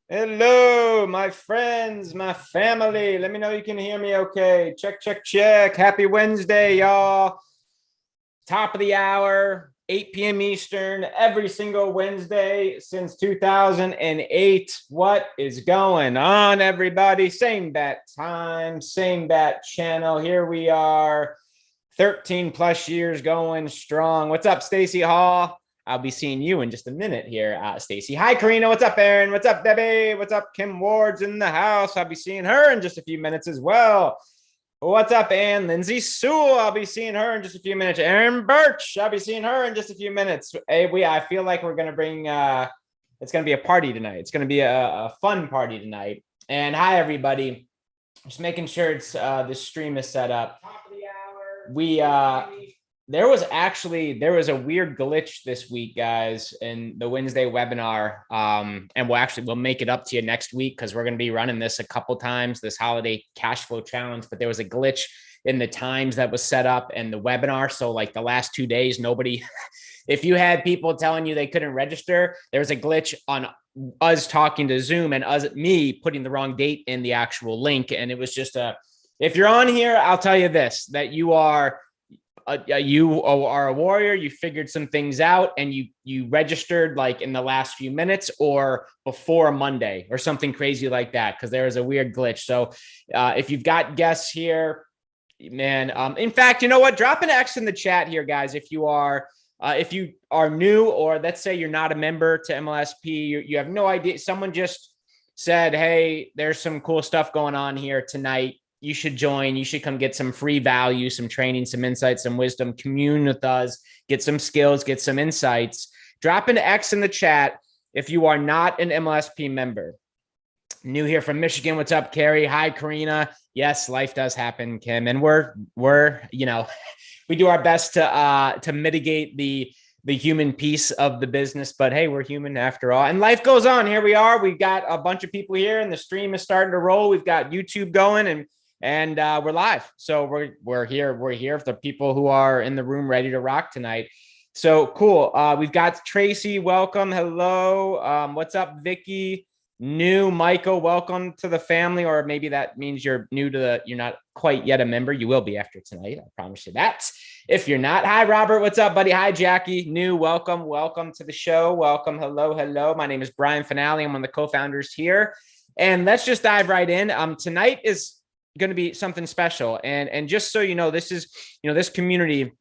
Hello, my friends, my family. Let me know you can hear me okay. Check, check, check. Happy Wednesday, y'all. Top of the hour, 8 p.m. Eastern, every single Wednesday since 2008. What is going on, everybody? Same bat time, same bat channel. Here we are, 13 plus years going strong. What's up, Stacy Hall? I'll be seeing you in just a minute here, Stacy. Hi, Karina. What's up, Aaron? What's up, Debbie? What's up, Kim Ward's in the house? I'll be seeing her in just a few minutes as well. What's up, Ann? Lindsay Sewell. I'll be seeing her in just a few minutes. Aaron Birch. I'll be seeing her in just a few minutes. Hey, I feel like we're gonna bring. It's gonna be a party tonight. It's gonna be a fun party tonight. And hi, everybody. Just making sure it's the stream is set up. Top of the hour. There was a weird glitch this week, guys, in the Wednesday webinar. And we'll make it up to you next week because we're going to be running this a couple times, this holiday cash flow challenge. But there was a glitch in the times that was set up and the webinar. So like the last 2 days, nobody, if you had people telling you they couldn't register, there was a glitch on us talking to Zoom and me putting the wrong date in the actual link. And it was just if you're on here, I'll tell you this, that you are a warrior. You figured some things out and you registered like in the last few minutes or before Monday or something crazy like that, because there was a weird glitch. So if you've got guests here, man, in fact, you know what, drop an X in the chat here, guys, if you are new, or let's say you're not a member to MLSP, you have no idea, someone just said, hey, there's some cool stuff going on here tonight, you should join. You should come get some free value, some training, some insights, some wisdom, commune with us, get some skills, get some insights. Drop an X in the chat if you are not an MLSP member. New here from Michigan. What's up, Carrie? Hi, Karina. Yes, life does happen, Kim. And we're we do our best to mitigate the human piece of the business, but hey, we're human after all, and life goes on. Here we are. We've got a bunch of people here and the stream is starting to roll. We've got YouTube going and we're live. So we're here for the people who are in the room ready to rock tonight. So cool. We've got Tracy. Welcome. Hello. What's up, Vicky? New Michael, welcome to the family. Or maybe that means you're you're not quite yet a member. You will be after tonight. I promise you that. If you're not, hi, Robert. What's up, buddy? Hi, Jackie. New, welcome to the show. Welcome. Hello. My name is Brian Finale. I'm one of the co-founders here. And let's just dive right in. Tonight is going to be something special. And just so you know, this is, this community,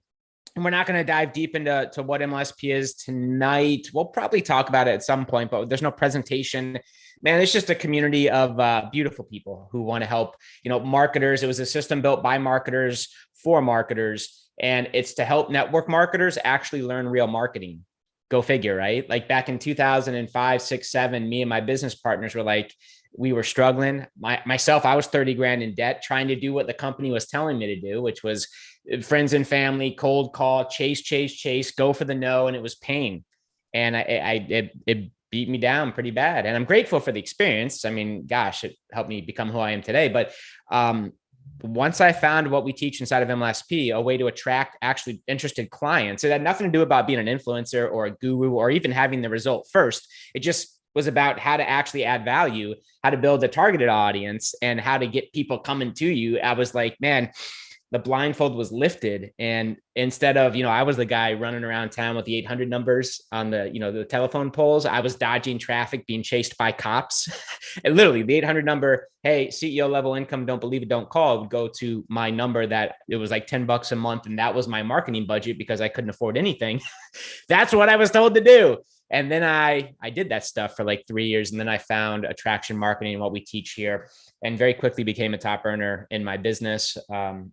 and we're not going to dive deep into what MLSP is tonight. We'll probably talk about it at some point, but there's no presentation. Man, it's just a community of beautiful people who want to help, marketers. It was a system built by marketers for marketers, and it's to help network marketers actually learn real marketing. Go figure, right? Like back in 2005, 6, 7, me and my business partners were like, we were struggling. Myself, I was 30 grand in debt, trying to do what the company was telling me to do, which was friends and family, cold call, chase, go for the no. And it was pain. And it beat me down pretty bad. And I'm grateful for the experience. I mean, gosh, it helped me become who I am today. But once I found what we teach inside of MLSP, a way to attract actually interested clients, it had nothing to do about being an influencer or a guru or even having the result first. It just was about how to actually add value, how to build a targeted audience, and how to get people coming to you. I was like, man, the blindfold was lifted. And instead of, I was the guy running around town with the 800 numbers on the, the telephone poles, I was dodging traffic, being chased by cops. And literally the 800 number, hey, CEO level income, don't believe it, don't call, would go to my number that it was like $10 a month. And that was my marketing budget because I couldn't afford anything. That's what I was told to do. And then I did that stuff for like 3 years. And then I found attraction marketing and what we teach here, and very quickly became a top earner in my business,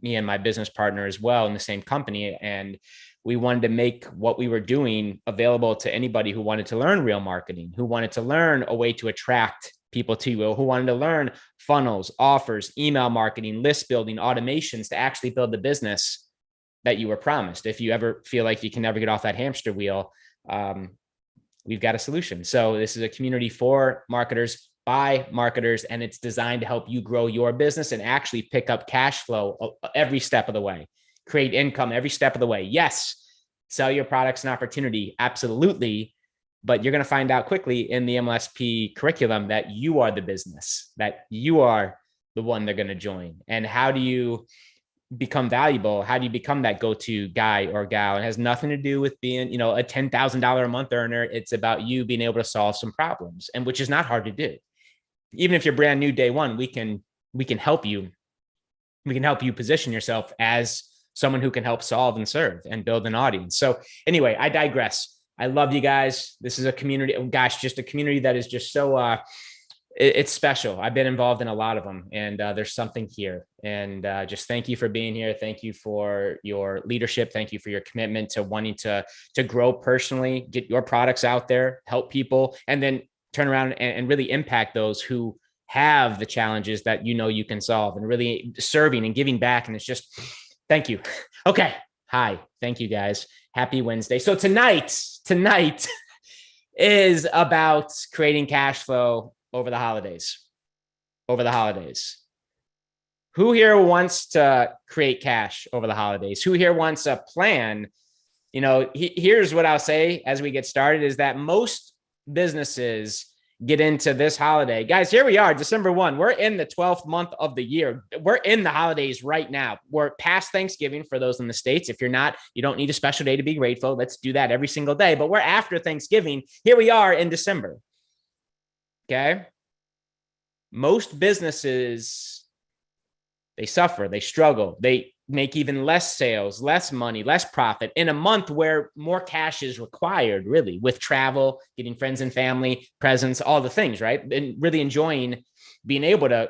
me and my business partner as well in the same company. And we wanted to make what we were doing available to anybody who wanted to learn real marketing, who wanted to learn a way to attract people to you, who wanted to learn funnels, offers, email marketing, list building, automations to actually build the business that you were promised. If you ever feel like you can never get off that hamster wheel, we've got a solution. So this is a community for marketers by marketers, and it's designed to help you grow your business and actually pick up cash flow every step of the way, create income every step of the way. Yes, sell your products and opportunity. Absolutely. but you're going to find out quickly in the MLSP curriculum that you are the business, that you are the one they're going to join. And how do you become valuable? How do you become that go-to guy or gal? It has nothing to do with being, a $10,000 a month earner. It's about you being able to solve some problems, and which is not hard to do. Even if you're brand new day one, we can help you. We can help you position yourself as someone who can help solve and serve and build an audience. So anyway, I digress. I love you guys. This is a community, just a community that is just so, it's special. I've been involved in a lot of them, and there's something here. And just thank you for being here. Thank you for your leadership. Thank you for your commitment to wanting to grow personally, get your products out there, help people, and then turn around and really impact those who have the challenges that you can solve, and really serving and giving back. And it's just, thank you. Okay. Hi. Thank you guys. Happy Wednesday. So tonight is about creating cash flow over the holidays. Who here wants to create cash over the holidays? Who here wants a plan? Here's what I'll say as we get started is that most businesses get into this holiday. Guys, here we are, December 1. We're in the 12th month of the year. We're in the holidays right now. We're past Thanksgiving for those in the States. If you're not, you don't need a special day to be grateful. Let's do that every single day. But we're after Thanksgiving. Here we are in December. Okay. Most businesses, they suffer, they struggle, they make even less sales, less money, less profit in a month where more cash is required, really, with travel, getting friends and family, presents, all the things, right? And really being able to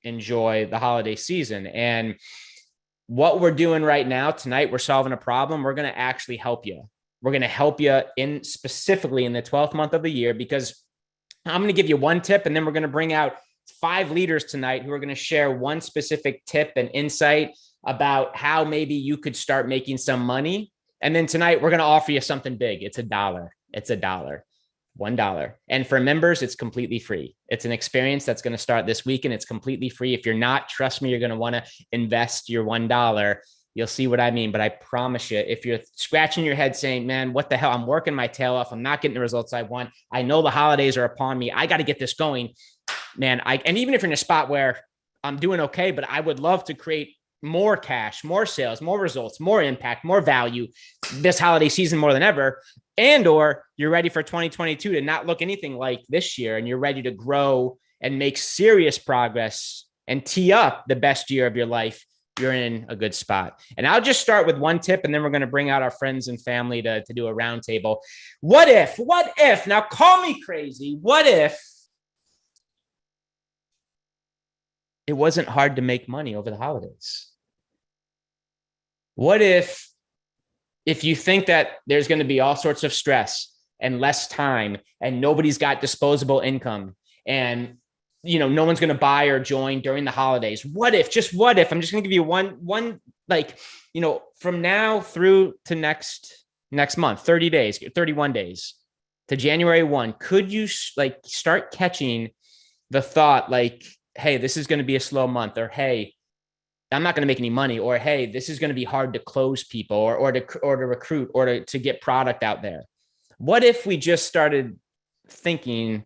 enjoy the holiday season. And what we're doing right now tonight, we're solving a problem. We're going to actually help you. We're going to help you specifically in the 12th month of the year, because I'm going to give you one tip, and then we're going to bring out 5 leaders tonight who are going to share one specific tip and insight about how maybe you could start making some money. And then tonight we're going to offer you something big. It's $1. It's $1. And for members, it's completely free. It's an experience that's going to start this weekend. It's completely free. If you're not, trust me, you're going to want to invest your $1. You'll see what I mean. But I promise you, if you're scratching your head saying, man, what the hell? I'm working my tail off. I'm not getting the results I want. I know the holidays are upon me. I got to get this going, man. And even if you're in a spot where I'm doing okay, but I would love to create more cash, more sales, more results, more impact, more value this holiday season more than ever. Or you're ready for 2022 to not look anything like this year, and you're ready to grow and make serious progress and tee up the best year of your life, you're in a good spot. And I'll just start with one tip, and then we're going to bring out our friends and family to do a roundtable. What if, now call me crazy, what if it wasn't hard to make money over the holidays? What if you think that there's going to be all sorts of stress and less time, and nobody's got disposable income, and no one's going to buy or join during the holidays? What if, I'm just going to give you one, from now through to next month, 30 days, 31 days to January 1, could you start catching the thought hey, this is going to be a slow month, or hey, I'm not going to make any money, or hey, this is going to be hard to close people or to recruit or to get product out there? What if we just started thinking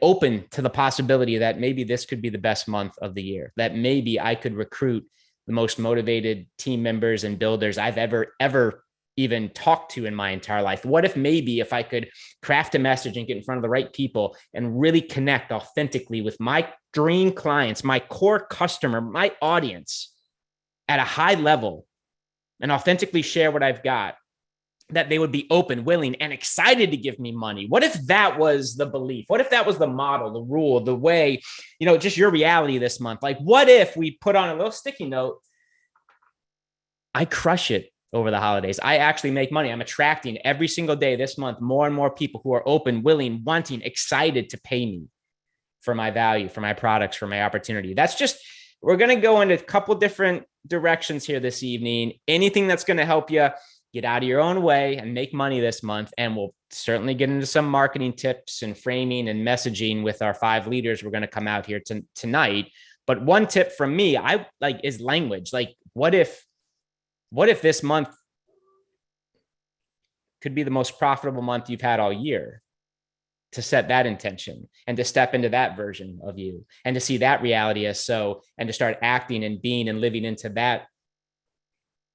open to the possibility that maybe this could be the best month of the year, that maybe I could recruit the most motivated team members and builders I've ever even talked to in my entire life? What if maybe if I could craft a message and get in front of the right people and really connect authentically with my dream clients, my core customer, my audience at a high level, and authentically share what I've got, that they would be open, willing, and excited to give me money? What if that was the belief? What if that was the model, the rule, the way, just your reality this month? What if we put on a little sticky note, I crush it over the holidays, I actually make money, I'm attracting every single day this month more and more people who are open, willing, wanting, excited to pay me for my value, for my products, for my opportunity? We're going to go into a couple different directions here this evening. Anything that's going to help you get out of your own way and make money this month. And we'll certainly get into some marketing tips and framing and messaging with our 5 leaders we're going to come out here tonight. But one tip from me, is language. What if this month could be the most profitable month you've had all year, to set that intention and to step into that version of you and to see that reality as so, and to start acting and being and living into that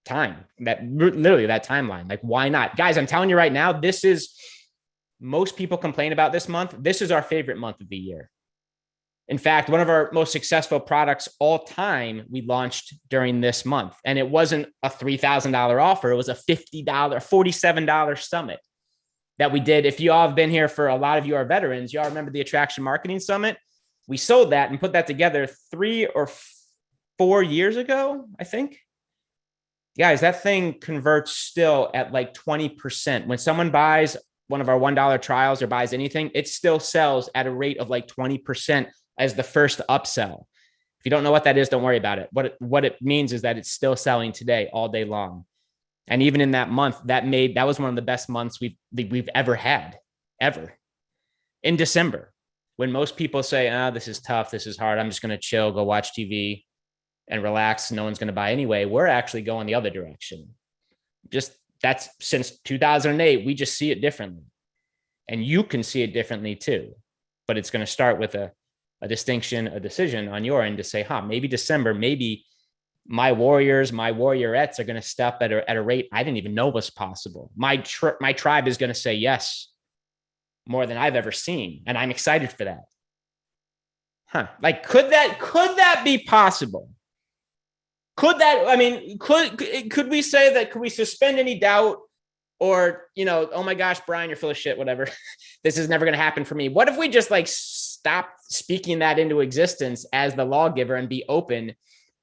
time, that literally that timeline. Like, why not? Guys, I'm telling you right now, this is, most people complain about this month. This is our favorite month of the year. In fact, one of our most successful products all time, we launched during this month. And it wasn't a $3,000 offer. It was a $50, $47 summit that we did. If you all have been here, for a lot of you are veterans, y'all remember the Attraction Marketing Summit. We sold that and put that together 3 or 4 years ago, I think. Guys, that thing converts still at like 20%. When someone buys one of our $1 trials or buys anything, it still sells at a rate of like 20% as the first upsell. If you don't know what that is, don't worry about it. What it means is that it's still selling today all day long. And even in that month, that was one of the best months we've ever had, ever. In December, when most people say, this is tough, this is hard, I'm just going to chill, go watch TV and relax, no one's going to buy anyway, we're actually going the other direction. That's since 2008, we just see it differently. And you can see it differently too. But it's going to start with a distinction, a decision on your end to say, maybe December, maybe my warriors, my warriorettes are going to step at a rate I didn't even know was possible. My tribe is going to say yes more than I've ever seen. And I'm excited for that. Like, could that be possible? Could we say that, could we suspend any doubt or, oh my gosh, Brian, you're full of shit, whatever. This is never going to happen for me. What if we just like stop speaking that into existence as the lawgiver and be open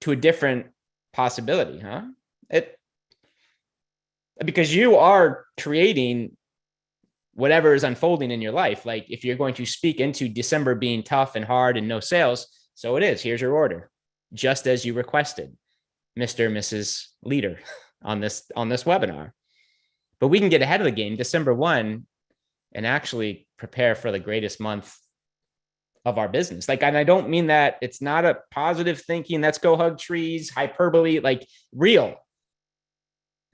to a different possibility, because you are creating whatever is unfolding in your life. Like, if you're going to speak into December being tough and hard and no sales, so it is. Here's your order, just as you requested, Mr. and Mrs. Leader, on this webinar. But we can get ahead of the game December 1 and actually prepare for the greatest month of our business. Like, and I don't mean that it's not a positive thinking, let's go hug trees, hyperbole, like real.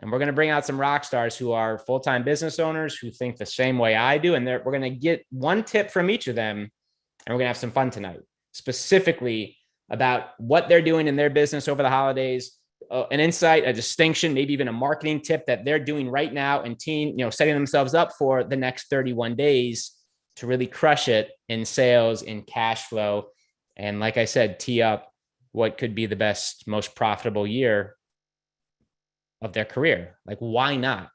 And we're going to bring out some rock stars who are full-time business owners who think the same way I do. And we're going to get one tip from each of them. And we're going to have some fun tonight, specifically about what they're doing in their business over the holidays, an insight, a distinction, maybe even a marketing tip that they're doing right now and setting themselves up for the next 31 days to really crush it in sales, in cash flow. And like I said, tee up what could be the best, most profitable year of their career. Like, why not?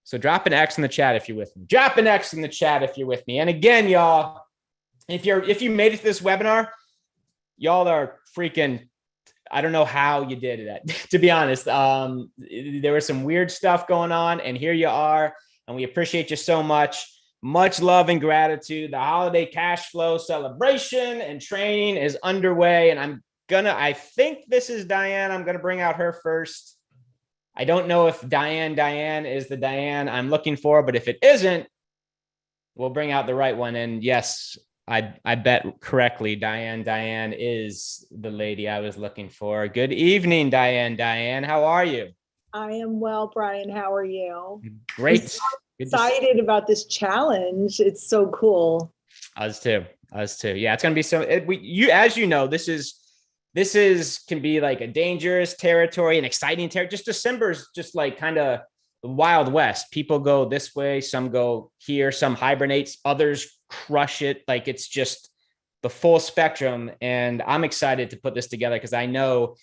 So drop an X in the chat if you're with me. Drop an X in the chat if you're with me. And again, y'all, if you made it to this webinar, y'all are freaking, I don't know how you did that, to be honest. There was some weird stuff going on, and here you are, and we appreciate you so much. Much love and gratitude. The holiday cash flow celebration and training is underway, and I think this is Diane. I'm going to bring out her first. I don't know if Diane is the Diane I'm looking for, but if it isn't, we'll bring out the right one. And yes, I bet correctly, Diane is the lady I was looking for. Good evening, Diane. How are you? I am well, Brian. How are you? Great. Excited about this challenge. It's so cool. Us too. Yeah, it's gonna be so. As you know, this can be like a dangerous territory, an exciting territory. Just December's just like kind of the Wild West. People go this way, some go here, some hibernates, others crush it. Like, it's just the full spectrum. And I'm excited to put this together because I know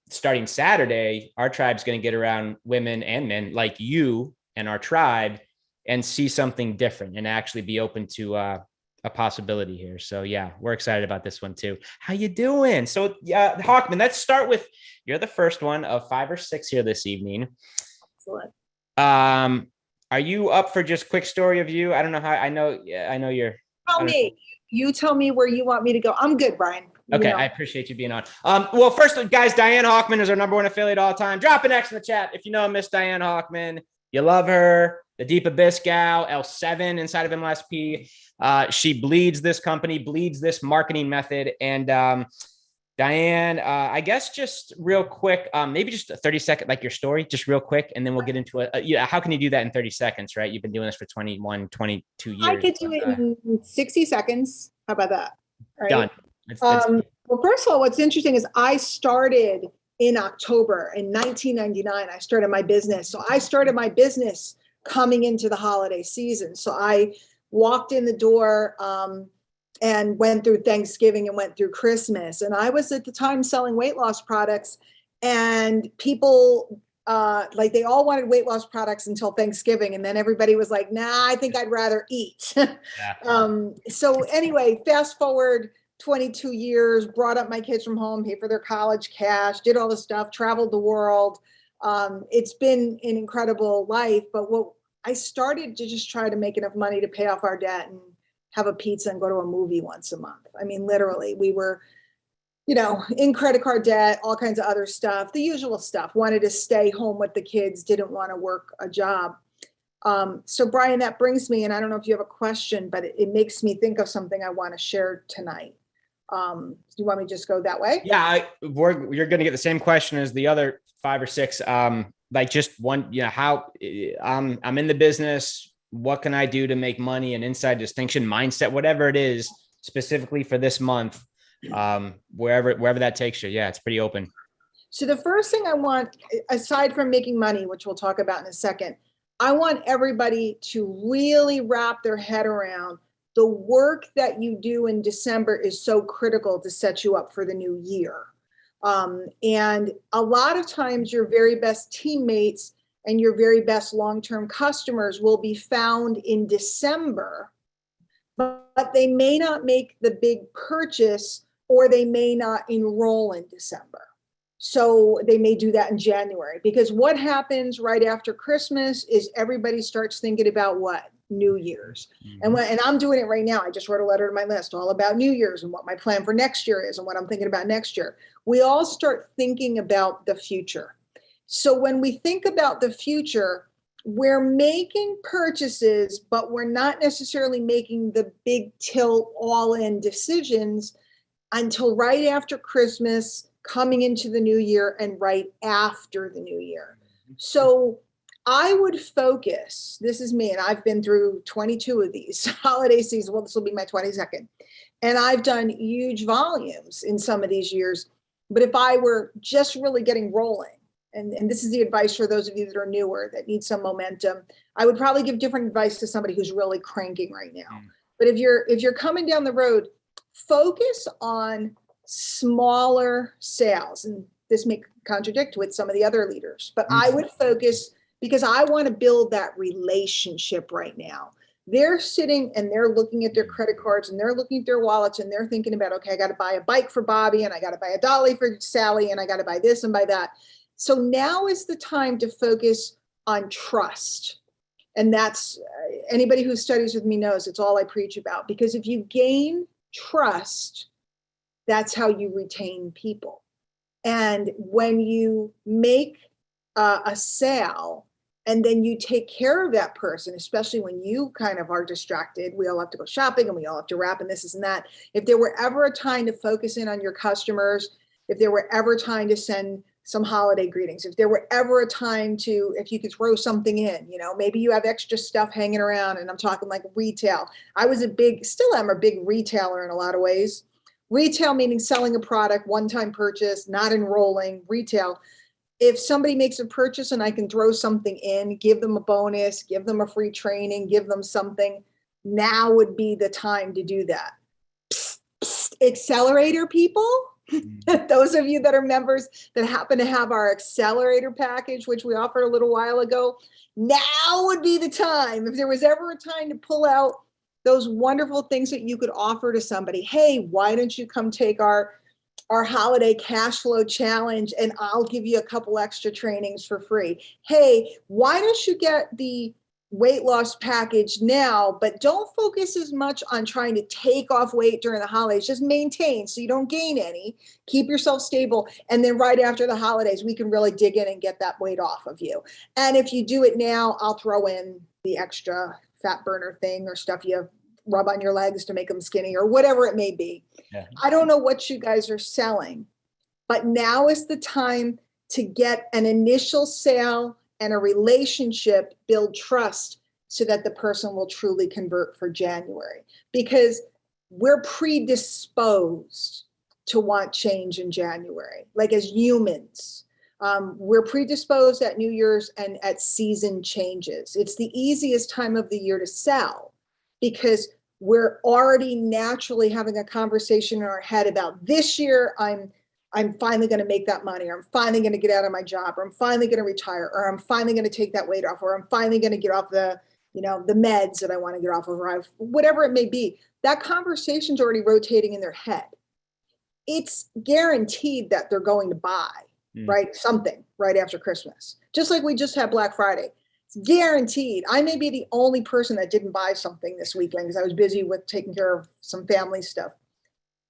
starting Saturday, our tribe's going to get around women and men like you and our tribe and see something different and actually be open to a possibility here. So yeah, we're excited about this one too. How you doing? So yeah, Hawkman, let's start with, you're the first one of 5 or 6 here this evening. Excellent. Are you up for just quick story of you? I don't know how, I know you're. You tell me where you want me to go. I'm good, Brian. Okay, I appreciate you being on. Well, first, guys, Diane Hawkman is our #1 affiliate all time. Drop an X in the chat if you know Miss Diane Hawkman. You love her, the Deep Abyss gal, L7 inside of MLSP. She bleeds this company, bleeds this marketing method. And Diane, I guess just real quick, maybe just a 30-second, like your story, just real quick, and then we'll get into it. Yeah, how can you do that in 30 seconds, right? You've been doing this for 21, 22 I years. could do it in 60 seconds. How about that? Done. Right. It's Well, first of all, what's interesting is I started in October in 1999. I started my business. So I started my business coming into the holiday season. So I walked in the door and went through Thanksgiving and went through Christmas. And I was at the time selling weight loss products, and people like they all wanted weight loss products until Thanksgiving. And then everybody was like, nah, I think I'd rather eat. So anyway, fast forward 22 years, brought up my kids from home, paid for their college cash, did all the stuff, traveled the world. It's been an incredible life, but what I started to just try to make enough money to pay off our debt and have a pizza and go to a movie once a month. I mean, literally, we were, in credit card debt, all kinds of other stuff, the usual stuff. Wanted to stay home with the kids, didn't want to work a job. So Brian, that brings me, and I don't know if you have a question, but it makes me think of something I want to share tonight. Do you want me to just go that way? Yeah, you're going to get the same question as the other 5 or 6. Like just one, how I'm in the business. What can I do to make money? An inside distinction, mindset, whatever it is, specifically for this month, wherever that takes you. Yeah, it's pretty open. So the first thing I want, aside from making money, which we'll talk about in a second, I want everybody to really wrap their head around the work that you do in December is so critical to set you up for the new year. And a lot of times your very best teammates and your very best long-term customers will be found in December, but they may not make the big purchase, or they may not enroll in December. So they may do that in January, because what happens right after Christmas is everybody starts thinking about what? New Year's. Mm-hmm. And I'm doing it right now. I just wrote a letter to my list all about New Year's and what my plan for next year is and what I'm thinking about next year. We all start thinking about the future. So when we think about the future, we're making purchases, but we're not necessarily making the big tilt all-in decisions until right after Christmas, coming into the new year, and right after the new year. So I would focus, this is me, and I've been through 22 of these holiday seasons. Well, this will be my 22nd. And I've done huge volumes in some of these years. But if I were just really getting rolling, and this is the advice for those of you that are newer, that need some momentum, I would probably give different advice to somebody who's really cranking right now. But if you're coming down the road, focus on smaller sales. And this may contradict with some of the other leaders, but I would focus, because I want to build that relationship right now. They're sitting and they're looking at their credit cards and they're looking at their wallets and they're thinking about, okay, I got to buy a bike for Bobby and I got to buy a dolly for Sally and I got to buy this and buy that. So now is the time to focus on trust. And that's, anybody who studies with me knows it's all I preach about, because if you gain trust, that's how you retain people. And when you make a sale and then you take care of that person, especially when you kind of are distracted, we all have to go shopping and we all have to wrap and this and that. If there were ever a time to focus in on your customers, if there were ever a time to send some holiday greetings, if there were ever a time to, if you could throw something in, maybe you have extra stuff hanging around, and I'm talking like retail. I was still am a big retailer in a lot of ways. Retail meaning selling a product, one-time purchase, not enrolling. Retail, if somebody makes a purchase and I can throw something in, give them a bonus, give them a free training, give them something, now would be the time to do that. Psst, psst, accelerator people, those of you that are members that happen to have our accelerator package, which we offered a little while ago, now would be the time. If there was ever a time to pull out those wonderful things that you could offer to somebody. Hey, why don't you come take our holiday cash flow challenge and I'll give you a couple extra trainings for free. Hey, why don't you get the weight loss package now, but don't focus as much on trying to take off weight during the holidays. Just maintain so you don't gain any. Keep yourself stable. And then right after the holidays, we can really dig in and get that weight off of you. And if you do it now, I'll throw in the extra fat burner thing or stuff you rub on your legs to make them skinny or whatever it may be. Yeah. I don't know what you guys are selling, but now is the time to get an initial sale and a relationship, build trust so that the person will truly convert for January, because we're predisposed to want change in January. Like as humans, we're predisposed at New Year's and at season changes. It's the easiest time of the year to sell because we're already naturally having a conversation in our head about this year, I'm finally going to make that money, or I'm finally going to get out of my job, or I'm finally going to retire, or I'm finally going to take that weight off, or I'm finally going to get off the meds that I want to get off of, or whatever it may be. That conversation's already rotating in their head. It's guaranteed that they're going to buy, right? Something right after Christmas. Just like we just had Black Friday. It's guaranteed. I may be the only person that didn't buy something this weekend because I was busy with taking care of some family stuff.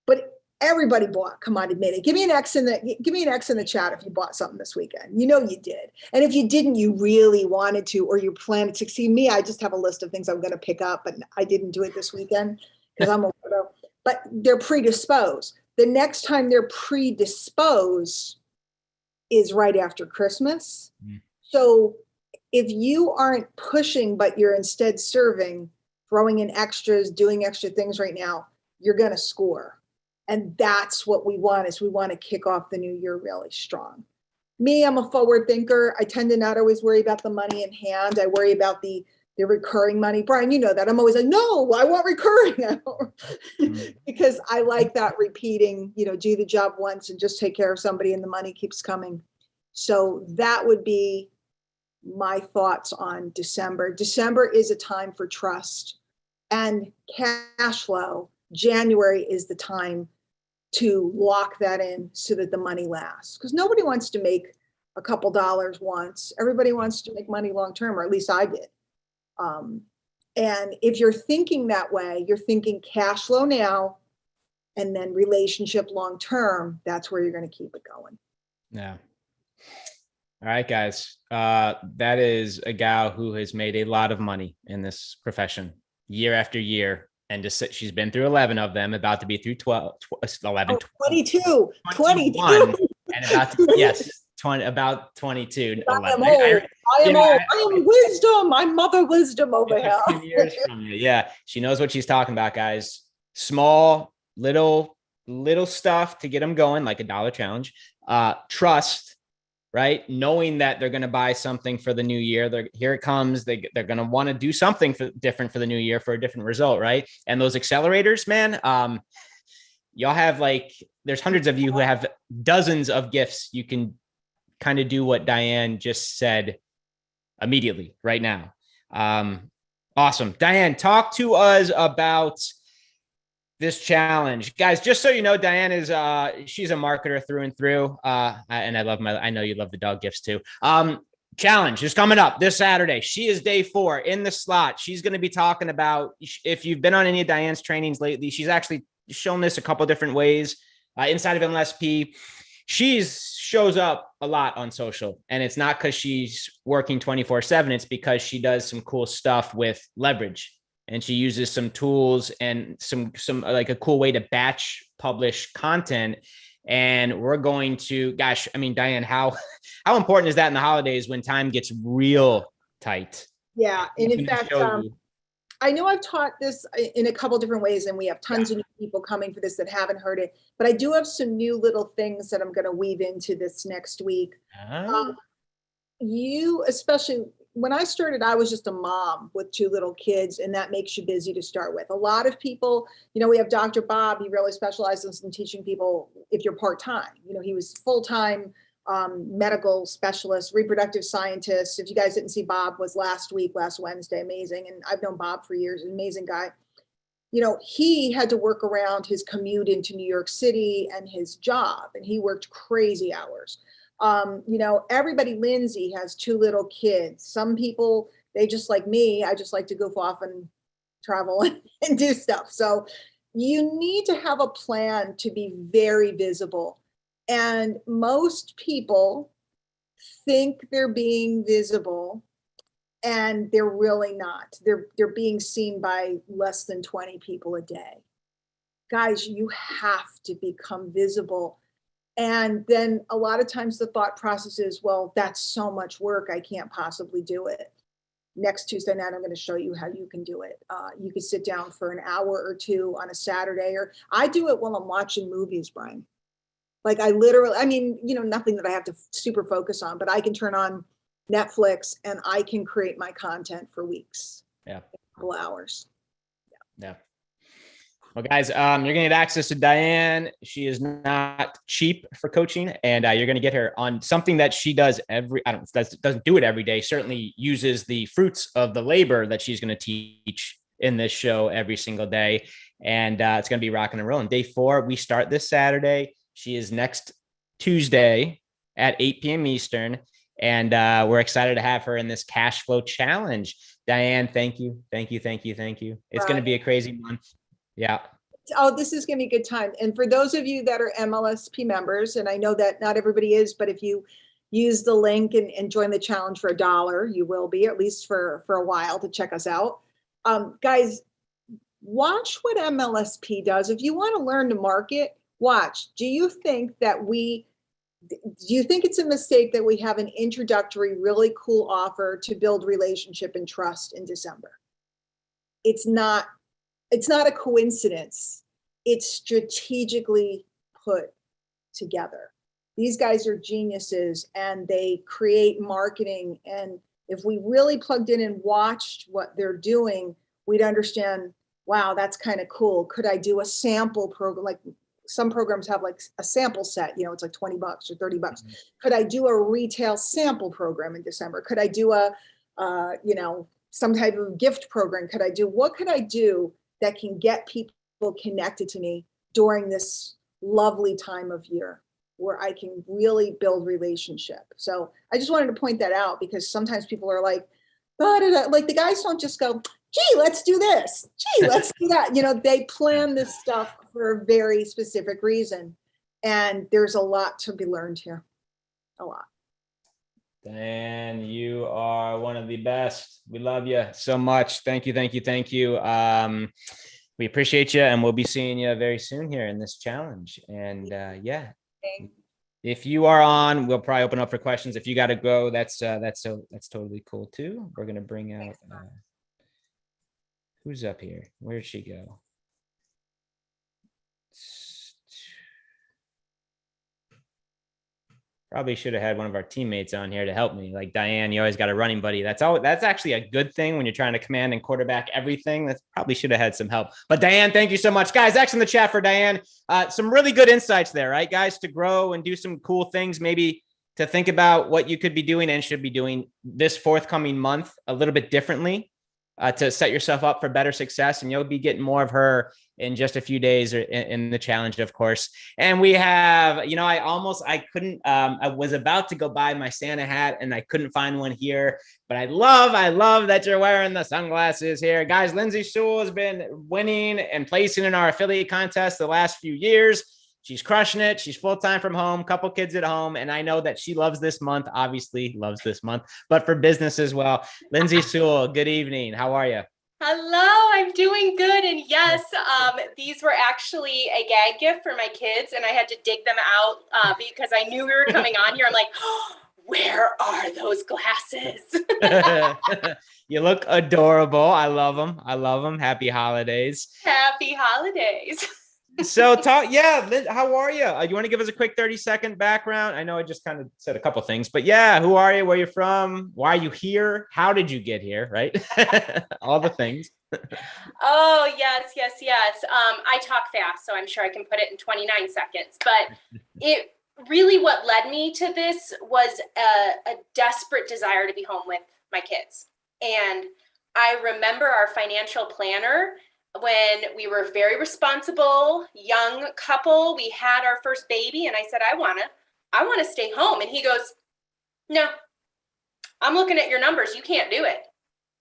But everybody bought. Come on, admit it. Give me an X in the chat if you bought something this weekend. You know you did. And if you didn't, you really wanted to, or you planned to succeed. Me, I just have a list of things I'm going to pick up, but I didn't do it this weekend because I'm a widow. But they're predisposed. The next time they're predisposed is right after Christmas. So if you aren't pushing, but you're instead serving, throwing in extras, doing extra things right now, you're going to score. And that's what we want, is we want to kick off the new year really strong. Me, I'm a forward thinker. I tend to not always worry about the money in hand. I worry about the recurring money. Brian, you know that. I'm always like, no, I want recurring. Because I like that repeating, do the job once and just take care of somebody and the money keeps coming. So that would be my thoughts on December. December is a time for trust and cash flow. January is the time to lock that in so that the money lasts, because nobody wants to make a couple dollars once. Everybody wants to make money long term, or at least I did. And if you're thinking that way, you're thinking cash flow now and then relationship long term, that's where you're going to keep it going. Yeah. All right, guys. That is a gal who has made a lot of money in this profession year after year. And just she's been through 11 of them, about to be through 11, 22, 21, and about to, yes, 20, about 22. I am old. I am wisdom. I'm mother wisdom over here. 10 years from you. Yeah, she knows what she's talking about, guys. Small, little stuff to get them going, like a dollar challenge. Trust. Right? Knowing that they're going to buy something for the new year. Here it comes. They're going to want to do something different for the new year for a different result. Right? And those accelerators, man, y'all have there's hundreds of you who have dozens of gifts. You can kind of do what Diane just said immediately right now. Awesome. Diane, talk to us about this challenge, guys. Just so you know, Diane is she's a marketer through and through. And I know you love the dog gifts too. Challenge is coming up this Saturday. She is day 4 in the slot. She's going to be talking about, if you've been on any of Diane's trainings lately, she's actually shown this a couple different ways inside of MLSP. She shows up a lot on social, and it's not because she's working 24/7. It's because she does some cool stuff with leverage. And she uses some tools and some like a cool way to batch publish content. And we're going to, gosh, I mean, Diane, how important is that in the holidays when time gets real tight? Yeah. And in fact, I know I've taught this in a couple different ways, and we have tons of new people coming for this that haven't heard it, but I do have some new little things that I'm going to weave into this next week. You, especially when I started, I was just a mom with 2 little kids, and that makes you busy to start with. A lot of people, we have Dr. Bob. He really specializes in teaching people if you're part-time. He was full-time medical specialist, reproductive scientist. If you guys didn't see Bob, was last Wednesday, amazing. And I've known Bob for years, an amazing guy. He had to work around his commute into New York City and his job, and he worked crazy hours. Everybody, Lindsay has 2 little kids. Some people, they just like me, I just like to goof off and travel and do stuff. So you need to have a plan to be very visible. And most people think they're being visible And they're really not. They're being seen by less than 20 people a day. Guys, you have to become visible. And then a lot of times the thought process is, well, that's so much work, I can't possibly do it. Next Tuesday night, I'm going to show you how you can do it. You can sit down for an hour or two on a Saturday, or I do it while I'm watching movies, Brian. Like I literally, I mean, nothing that I have to super focus on, but I can turn on Netflix and I can create my content for weeks. Yeah. A couple hours. Yeah. Well, guys, you're going to get access to Diane. She is not cheap for coaching, and you're going to get her on something that she does doesn't do it every day. Certainly uses the fruits of the labor that she's going to teach in this show every single day. And it's going to be rocking and rolling. Day 4, we start this Saturday. She is next Tuesday at 8 p.m. Eastern. And we're excited to have her in this cash flow challenge. Diane, thank you. It's going to be a crazy month. Yeah. Oh, this is going to be a good time. And for those of you that are MLSP members, and I know that not everybody is, but if you use the link and join the challenge for $1, you will be, at least for a while, to check us out. Guys, watch what MLSP does. If you want to learn to market, watch. Do you think it's a mistake that we have an introductory, really cool offer to build relationship and trust in December? It's not a coincidence. It's strategically put together. These guys are geniuses and they create marketing. And if we really plugged in and watched what they're doing, we'd understand, wow, that's kind of cool. Could I do a sample program? Like some programs have like a sample set, it's like $20 or $30. Mm-hmm. Could I do a retail sample program in December? Could I do some type of gift program? What could I do that can get people connected to me during this lovely time of year where I can really build relationship? So I just wanted to point that out because sometimes people are like, like the guys don't just go, gee, let's do this. Gee, let's do that. They plan this stuff for a very specific reason. And there's a lot to be learned here. A lot. Dan, you are one of the best. We love you so much. Thank you. We appreciate you, and we'll be seeing you very soon here in this challenge. And if you are on, we'll probably open up for questions. If you got to go, that's totally cool too. We're gonna bring out who's up here. Where'd she go? Probably should have had one of our teammates on here to help me. Like Diane, you always got a running buddy. That's actually a good thing when you're trying to command and quarterback everything. That probably should have had some help. But Diane, thank you so much. Guys, X in the chat for Diane. Some really good insights there, right, guys, to grow and do some cool things, maybe to think about what you could be doing and should be doing this forthcoming month a little bit differently to set yourself up for better success. And you'll be getting more of her in just a few days or in the challenge, of course. And we have, I was about to go buy my Santa hat and I couldn't find one here, but I love that you're wearing the sunglasses here. Guys, Lindsay Sewell has been winning and placing in our affiliate contest the last few years. She's crushing it. She's full-time from home, couple kids at home. And I know that she loves this month, but for business as well. Lindsay Sewell, good evening. How are you? Hello, I'm doing good. And yes, these were actually a gag gift for my kids, and I had to dig them out because I knew we were coming on here. I'm like, oh, where are those glasses? You look adorable. I love them. Happy holidays. Happy holidays. So how are you? You want to give us a quick 30-second background? I know I just kind of said a couple things, but yeah, who are you? Where you're from? Why are you here? How did you get here? Right? All the things. Oh, yes. I talk fast, so I'm sure I can put it in 29 seconds, but what led me to this was a desperate desire to be home with my kids. And I remember our financial planner when we were very responsible, young couple. We had our first baby, and I said, I want to stay home. And he goes, no, I'm looking at your numbers. You can't do it.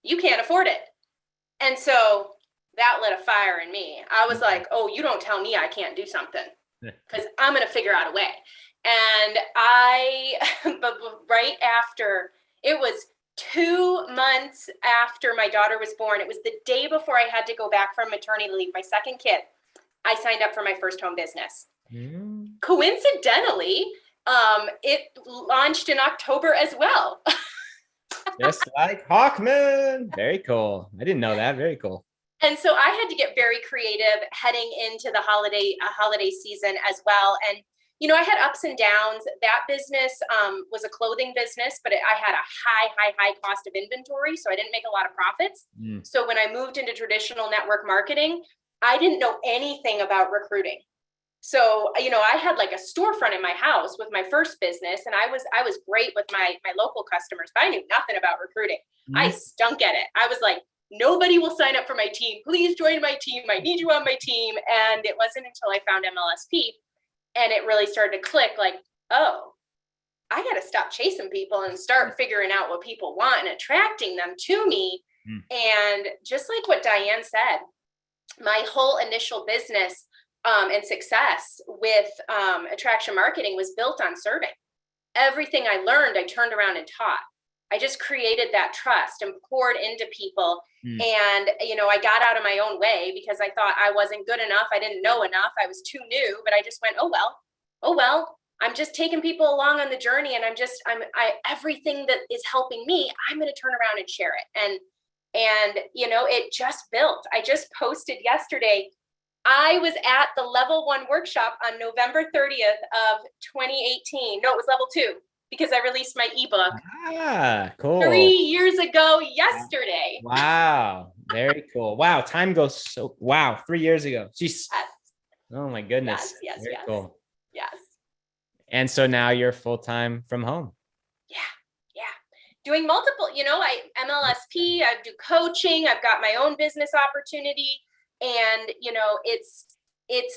You can't afford it. And so that lit a fire in me. I was like, oh, you don't tell me I can't do something, because I'm going to figure out a way. And but right after, it was 2 months after my daughter was born, it was the day before I had to go back from maternity leave, my second kid, I signed up for my first home business. Coincidentally, it launched in October as well. Just like Hawkman. Very cool. I didn't know that. Very cool. And so I had to get very creative heading into the holiday season as well. And, you know, I had ups and downs. That business was a clothing business, but I had a high cost of inventory. So I didn't make a lot of profits. So when I moved into traditional network marketing, I didn't know anything about recruiting. So, you know, I had like a storefront in my house with my first business, and I was great with my local customers, but I knew nothing about recruiting. I stunk at it. I was like, nobody will sign up for my team. Please join my team. I need you on my team. And it wasn't until I found MLSP and it really started to click like, oh, I got to stop chasing people and start figuring out what people want and attracting them to me. And just like what Diane said, my whole initial business and success with attraction marketing was built on serving. Everything I learned, I turned around and taught. I just created that trust and poured into people. And, you know, I got out of my own way because I thought I wasn't good enough. I didn't know enough. I was too new, but I just went, oh, well, I'm just taking people along on the journey. And everything that is helping me, I'm going to turn around and share it. And, you know, it just built. I just posted yesterday. I was at the level 1 workshop on November 30th of 2018. No, it was level 2 because I released my ebook. Cool. 3 years ago yesterday. Wow. Very cool. Wow. Time goes so, wow. 3 years ago. Jeez. Yes. Oh my goodness. Yes. Very cool. Yes. And so now you're full-time from home. Yeah. Doing multiple, you know, I MLSP, I do coaching. I've got my own business opportunity. And, you know, it's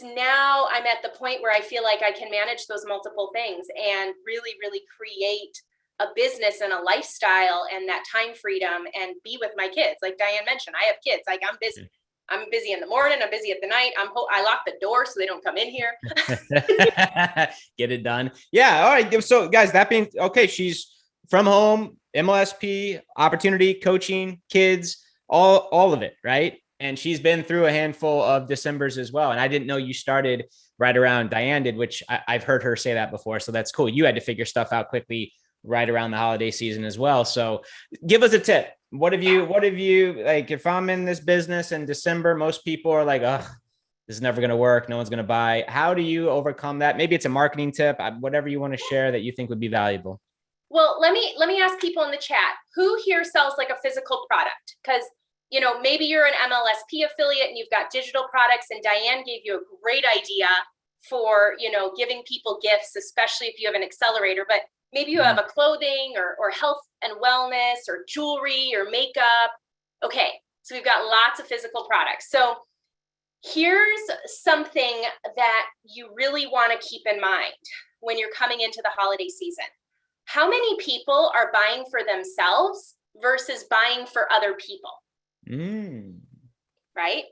now I'm at the point where I feel like I can manage those multiple things and really, really create a business and a lifestyle and that time freedom and be with my kids. Like Diane mentioned, I have kids. Like I'm busy. I'm busy in the morning. I'm busy at the night. I lock the door so they don't come in here. Get it done. Yeah. All right. So guys, that being okay, she's from home, MLSP, opportunity, coaching, kids, all of it, right? And she's been through a handful of Decembers as well. And I didn't know you started right around Diane did, which I've heard her say that before. So that's cool. You had to figure stuff out quickly right around the holiday season as well. So give us a tip. What have you like, if I'm in this business in December, most people are like, oh, this is never going to work. No one's going to buy. How do you overcome that? Maybe it's a marketing tip, whatever you want to share that you think would be valuable. Well, let me ask people in the chat, who here sells like a physical product? Because, you know, maybe you're an MLSP affiliate and you've got digital products, and Diane gave you a great idea for, you know, giving people gifts, especially if you have an accelerator, but maybe you have a clothing or health and wellness or jewelry or makeup. Okay, so we've got lots of physical products. So here's something that you really want to keep in mind when you're coming into the holiday season. How many people are buying for themselves versus buying for other people? Right?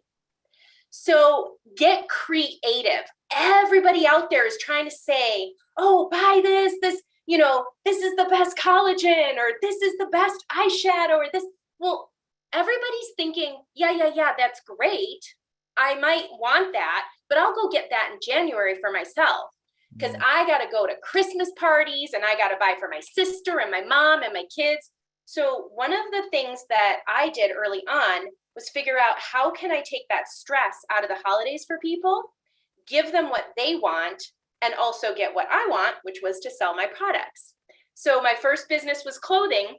So get creative. Everybody out there is trying to say, oh, buy this, you know, this is the best collagen, or this is the best eyeshadow, or this. Well, everybody's thinking, yeah, that's great. I might want that, but I'll go get that in January for myself because I got to go to Christmas parties and I got to buy for my sister and my mom and my kids. So one of the things that I did early on was figure out how can I take that stress out of the holidays for people, give them what they want, and also get what I want, which was to sell my products. So my first business was clothing.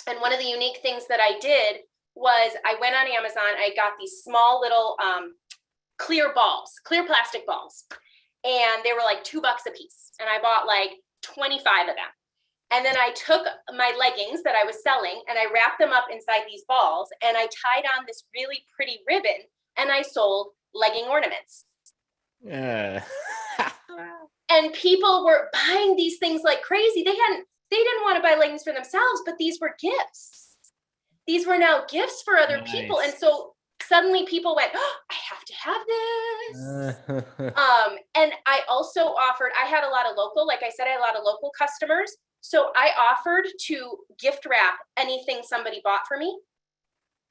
And one of the unique things that I did was I went on Amazon. I got these small little clear plastic balls. And they were like $2 a piece. And I bought like 25 of them. And then I took my leggings that I was selling and I wrapped them up inside these balls and I tied on this really pretty ribbon and I sold legging ornaments. Yeah. And people were buying these things like crazy. They didn't want to buy leggings for themselves, but these were gifts. These were now gifts for other people. And so suddenly people went, oh, I have to have this. And I also offered, I had a lot of local, like I said, I had a lot of local customers. So I offered to gift wrap anything somebody bought for me,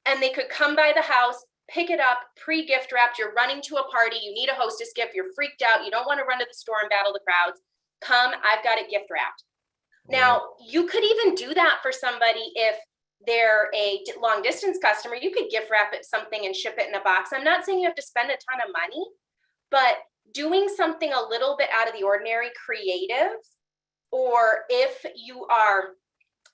and they could come by the house, pick it up, pre-gift wrapped. You're running to a party, you need a hostess gift, you're freaked out, you don't want to run to the store and battle the crowds. Come, I've got it gift wrapped. Now, you could even do that for somebody if they're a long distance customer. You could gift wrap it something and ship it in a box. I'm not saying you have to spend a ton of money, but doing something a little bit out of the ordinary, creative, or if you are,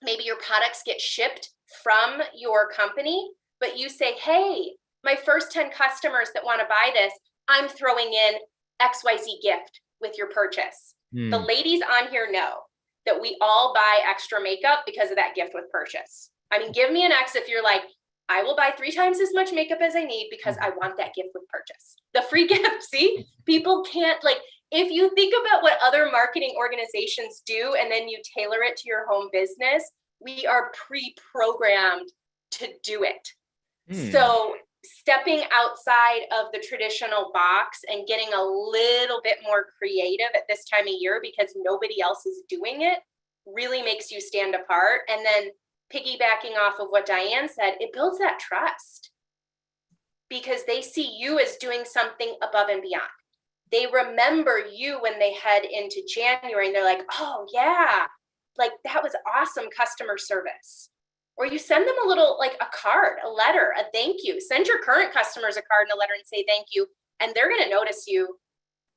maybe your products get shipped from your company, but you say, hey, my first 10 customers that want to buy this, I'm throwing in XYZ gift with your purchase. The ladies on here know that we all buy extra makeup because of that gift with purchase. I mean, give me an X if you're like, I will buy 3 times as much makeup as I need because I want that gift with purchase. The free gift, see, people can't, like, if you think about what other marketing organizations do and then you tailor it to your home business, we are pre-programmed to do it. So stepping outside of the traditional box and getting a little bit more creative at this time of year because nobody else is doing it really makes you stand apart. And then piggybacking off of what Diane said, it builds that trust because they see you as doing something above and beyond. They remember you when they head into January and they're like, oh yeah, like that was awesome customer service. Or you send them a little, like a card, a letter, a thank you. Send your current customers a card and a letter and say thank you. And they're going to notice you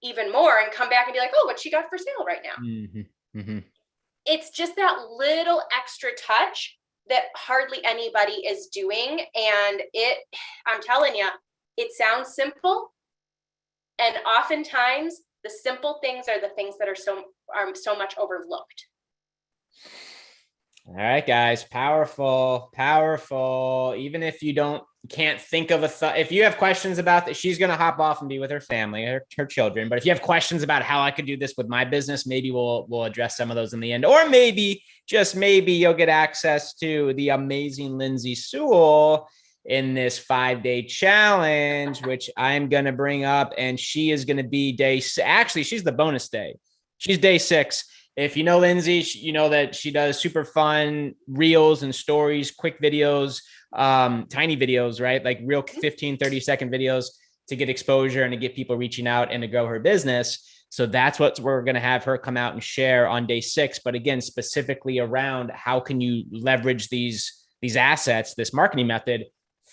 even more and come back and be like, oh, what she got for sale right now. It's just that little extra touch that hardly anybody is doing. And I'm telling you, it sounds simple. And oftentimes the simple things are the things that are so much overlooked. All right, guys, powerful. Even if you can't think of a thought, if you have questions about that, she's going to hop off and be with her family, her children. But if you have questions about how I could do this with my business, maybe we'll address some of those in the end, or maybe, just maybe, you'll get access to the amazing Lindsay Sewell in this 5-day challenge, which I'm going to bring up. And she is going to be actually, she's the bonus day. She's day 6. If you know Lindsay, you know that she does super fun reels and stories, quick videos, tiny videos, right? Like real 15, 30-second videos to get exposure and to get people reaching out and to grow her business. So that's what we're going to have her come out and share on day 6. But again, specifically around how can you leverage these assets, this marketing method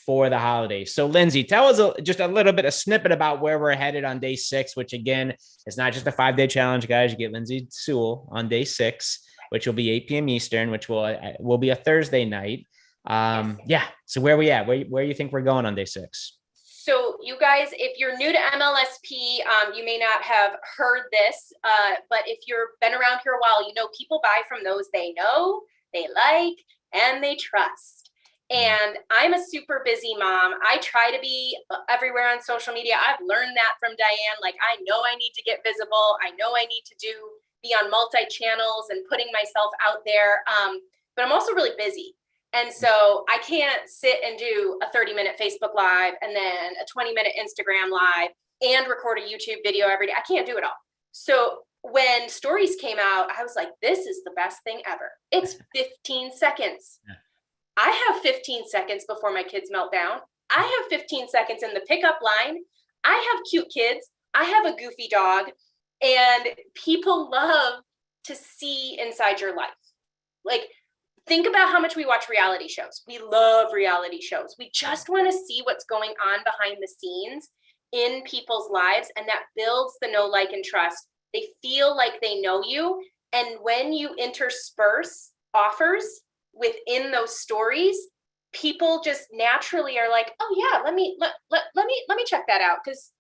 for the holidays. So Lindsay, tell us just a little bit, a snippet about where we're headed on day 6, which again, is not just a 5-day challenge, guys. You get Lindsay Sewell on day 6, which will be 8 p.m. Eastern, which will be a Thursday night. Yeah. So where are we at? Where you think we're going on day 6? So you guys, if you're new to MLSP, you may not have heard this, but if you've been around here a while, you know, people buy from those they know, they like, and they trust. And I'm a super busy mom. I try to be everywhere on social media. I've learned that from Diane. Like, I know I need to get visible. I know I need to be on multi-channels and putting myself out there. But I'm also really busy. And so I can't sit and do a 30-minute Facebook Live and then a 20-minute Instagram Live and record a YouTube video every day. I can't do it all. So when stories came out, I was like, this is the best thing ever. It's 15 seconds. I have 15 seconds before my kids melt down. I have 15 seconds in the pickup line. I have cute kids. I have a goofy dog. And people love to see inside your life. Like, think about how much we watch reality shows. We love reality shows. We just want to see what's going on behind the scenes in people's lives. And that builds the know, like, and trust. They feel like they know you. And when you intersperse offers within those stories, people just naturally are like, oh yeah, let me check that out. Cause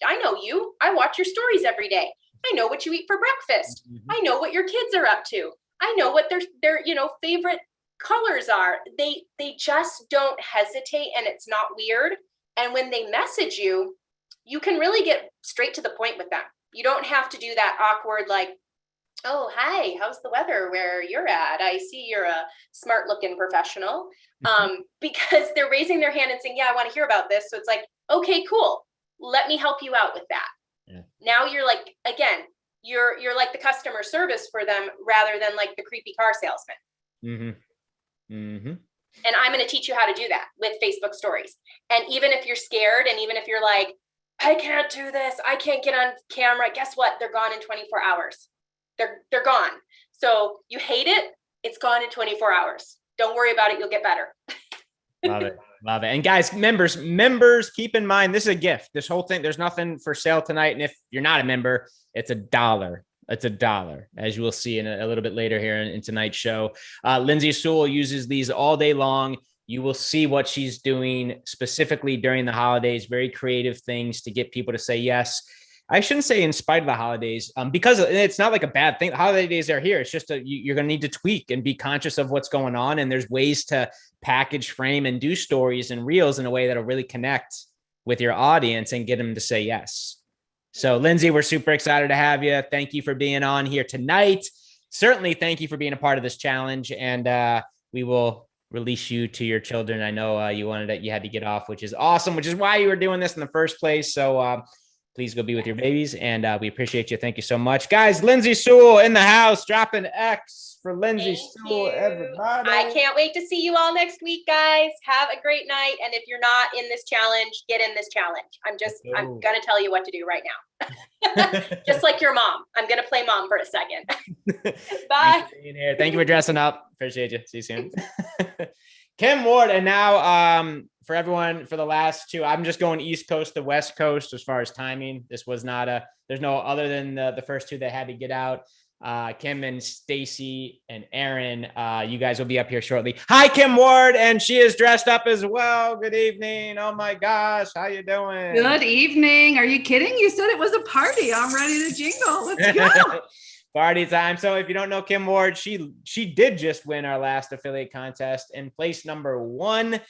I know you, I watch your stories every day. I know what you eat for breakfast. I know what your kids are up to. I know what their favorite colors are. They just don't hesitate, and it's not weird. And when they message you, you can really get straight to the point with them. You don't have to do that awkward, like, oh, hi, how's the weather where you're at? I see you're a smart looking professional. Because they're raising their hand and saying, yeah, I want to hear about this. So it's like, okay, cool. Let me help you out with that. Yeah. Now you're like, again, you're like the customer service for them rather than like the creepy car salesman. Mm-hmm. Mm-hmm. And I'm going to teach you how to do that with Facebook stories. And even if you're scared, and even if you're like, I can't do this, I can't get on camera, guess what? They're gone in 24 hours. They're gone. So you hate it, it's gone in 24 hours. Don't worry about it. You'll get better. Love it. Love it. And guys, members, keep in mind, this is a gift. This whole thing, there's nothing for sale tonight. And if you're not a member, it's $1. It's $1, as you will see in a little bit later here in tonight's show. Lindsay Sewell uses these all day long. You will see what she's doing specifically during the holidays, very creative things to get people to say yes. I shouldn't say in spite of the holidays, because it's not like a bad thing. The holidays are here. It's just you're going to need to tweak and be conscious of what's going on. And there's ways to package, frame, and do stories and reels in a way that'll really connect with your audience and get them to say yes. So Lindsay, we're super excited to have you. Thank you for being on here tonight. Certainly thank you for being a part of this challenge. And we will release you to your children. I know you had to get off, which is awesome, which is why you were doing this in the first place. So please go be with your babies. And we appreciate you. Thank you so much. Guys, Lindsay Sewell in the house, dropping X for Lindsay Sewell, everybody. I can't wait to see you all next week, guys. Have a great night. And if you're not in this challenge, get in this challenge. I'm going to tell you what to do right now. Just like your mom. I'm going to play mom for a second. Bye. Thank you for dressing up. Appreciate you. See you soon. Kim Ward. And now for everyone, for the last two, I'm just going East Coast to West Coast as far as timing. This was not there's no other than the first two that had to get out. Kim and Stacy and Aaron, you guys will be up here shortly. Hi, Kim Ward, and she is dressed up as well. Good evening. Oh my gosh, how you doing? Good evening. Are you kidding? You said it was a party. I'm ready to jingle. Let's go. Party time. So if you don't know Kim Ward, she did just win our last affiliate contest and place number 1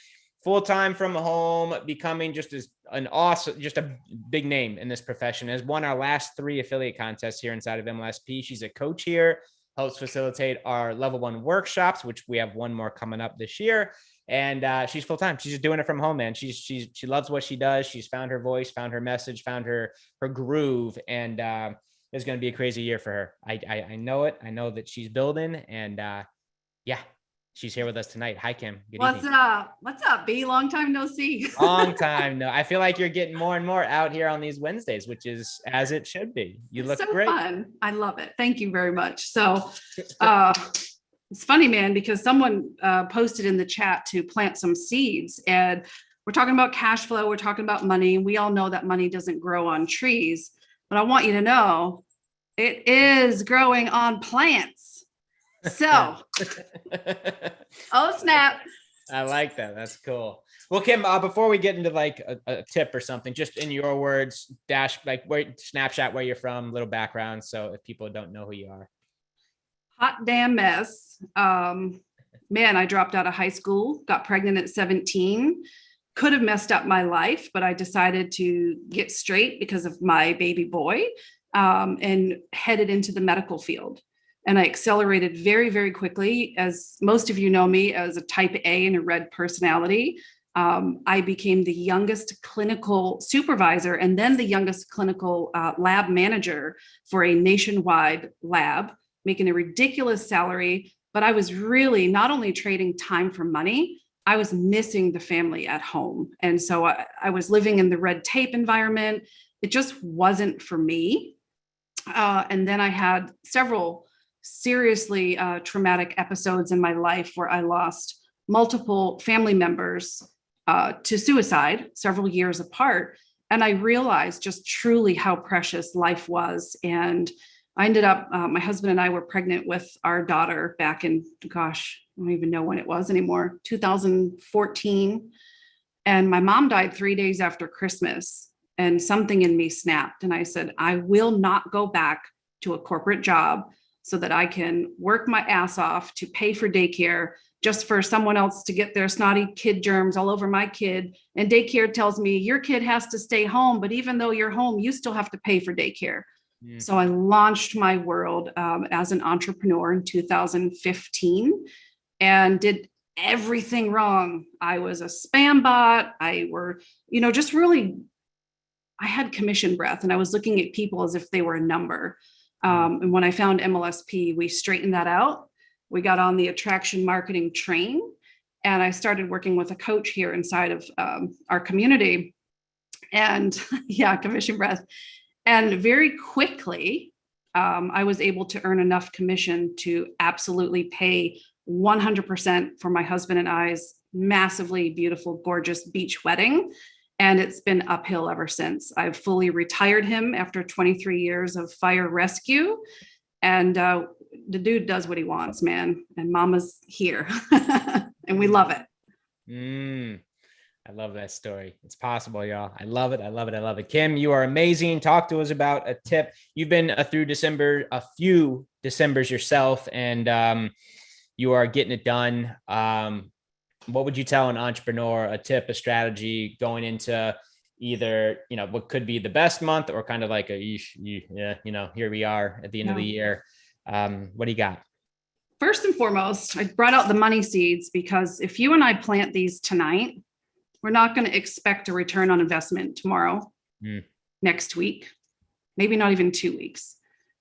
full-time from home, becoming just a big name in this profession. Has won our last 3 affiliate contests here inside of MLSP. She's a coach here, helps facilitate our level 1 workshops, which we have 1 more coming up this year. And she's full-time. She's just doing it from home, man. She loves what she does. She's found her voice, found her message, found her groove. And it's going to be a crazy year for her. I know it. I know that she's building, and yeah. She's here with us tonight. Hi, Kim. Good evening. What's up, B? Long time no see. Long time no. I feel like you're getting more and more out here on these Wednesdays, which is as it should be. You look so great. Fun. I love it. Thank you very much. So it's funny, man, because someone posted in the chat to plant some seeds, and we're talking about cash flow. We're talking about money. We all know that money doesn't grow on trees, but I want you to know it is growing on plants. So, oh snap. I like that. That's cool. Well, Kim, before we get into like a tip or something, just in your words, snapshot where you're from, little background. So if people don't know who you are. Hot damn mess. Man, I dropped out of high school, got pregnant at 17, could have messed up my life, but I decided to get straight because of my baby boy, and headed into the medical field. And I accelerated very, very quickly. As most of you know me as a type A and a red personality, I became the youngest clinical supervisor and then the youngest clinical lab manager for a nationwide lab, making a ridiculous salary. But I was really not only trading time for money, I was missing the family at home. And so I was living in the red tape environment. It just wasn't for me. And then I had several seriously traumatic episodes in my life where I lost multiple family members to suicide several years apart. And I realized just truly how precious life was. And I ended up, my husband and I were pregnant with our daughter back in, gosh, I don't even know when it was anymore, 2014. And my mom died 3 days after Christmas. And something in me snapped. And I said, I will not go back to a corporate job so that I can work my ass off to pay for daycare just for someone else to get their snotty kid germs all over my kid. And daycare tells me your kid has to stay home, but even though you're home, you still have to pay for daycare. Mm. So I launched my world as an entrepreneur in 2015 and did everything wrong. I was a spam bot. I had commission breath, and I was looking at people as if they were a number. And when I found MLSP, we straightened that out. We got on the attraction marketing train, and I started working with a coach here inside of our community. And yeah, commission breath. And very quickly, I was able to earn enough commission to absolutely pay 100% for my husband and I's massively beautiful, gorgeous beach wedding. And it's been uphill ever since. I've fully retired him after 23 years of fire rescue. And the dude does what he wants, man. And mama's here. And we love it. I love that story. It's possible, y'all. I love it. I love it. I love it. Kim, you are amazing. Talk to us about a tip. You've been through a few Decembers yourself, and you are getting it done. What would you tell an entrepreneur, a tip, a strategy going into either, what could be the best month or kind of like here we are at the end of the year. What do you got? First and foremost, I brought out the money seeds because if you and I plant these tonight, we're not going to expect a return on investment tomorrow, next week, maybe not even 2 weeks.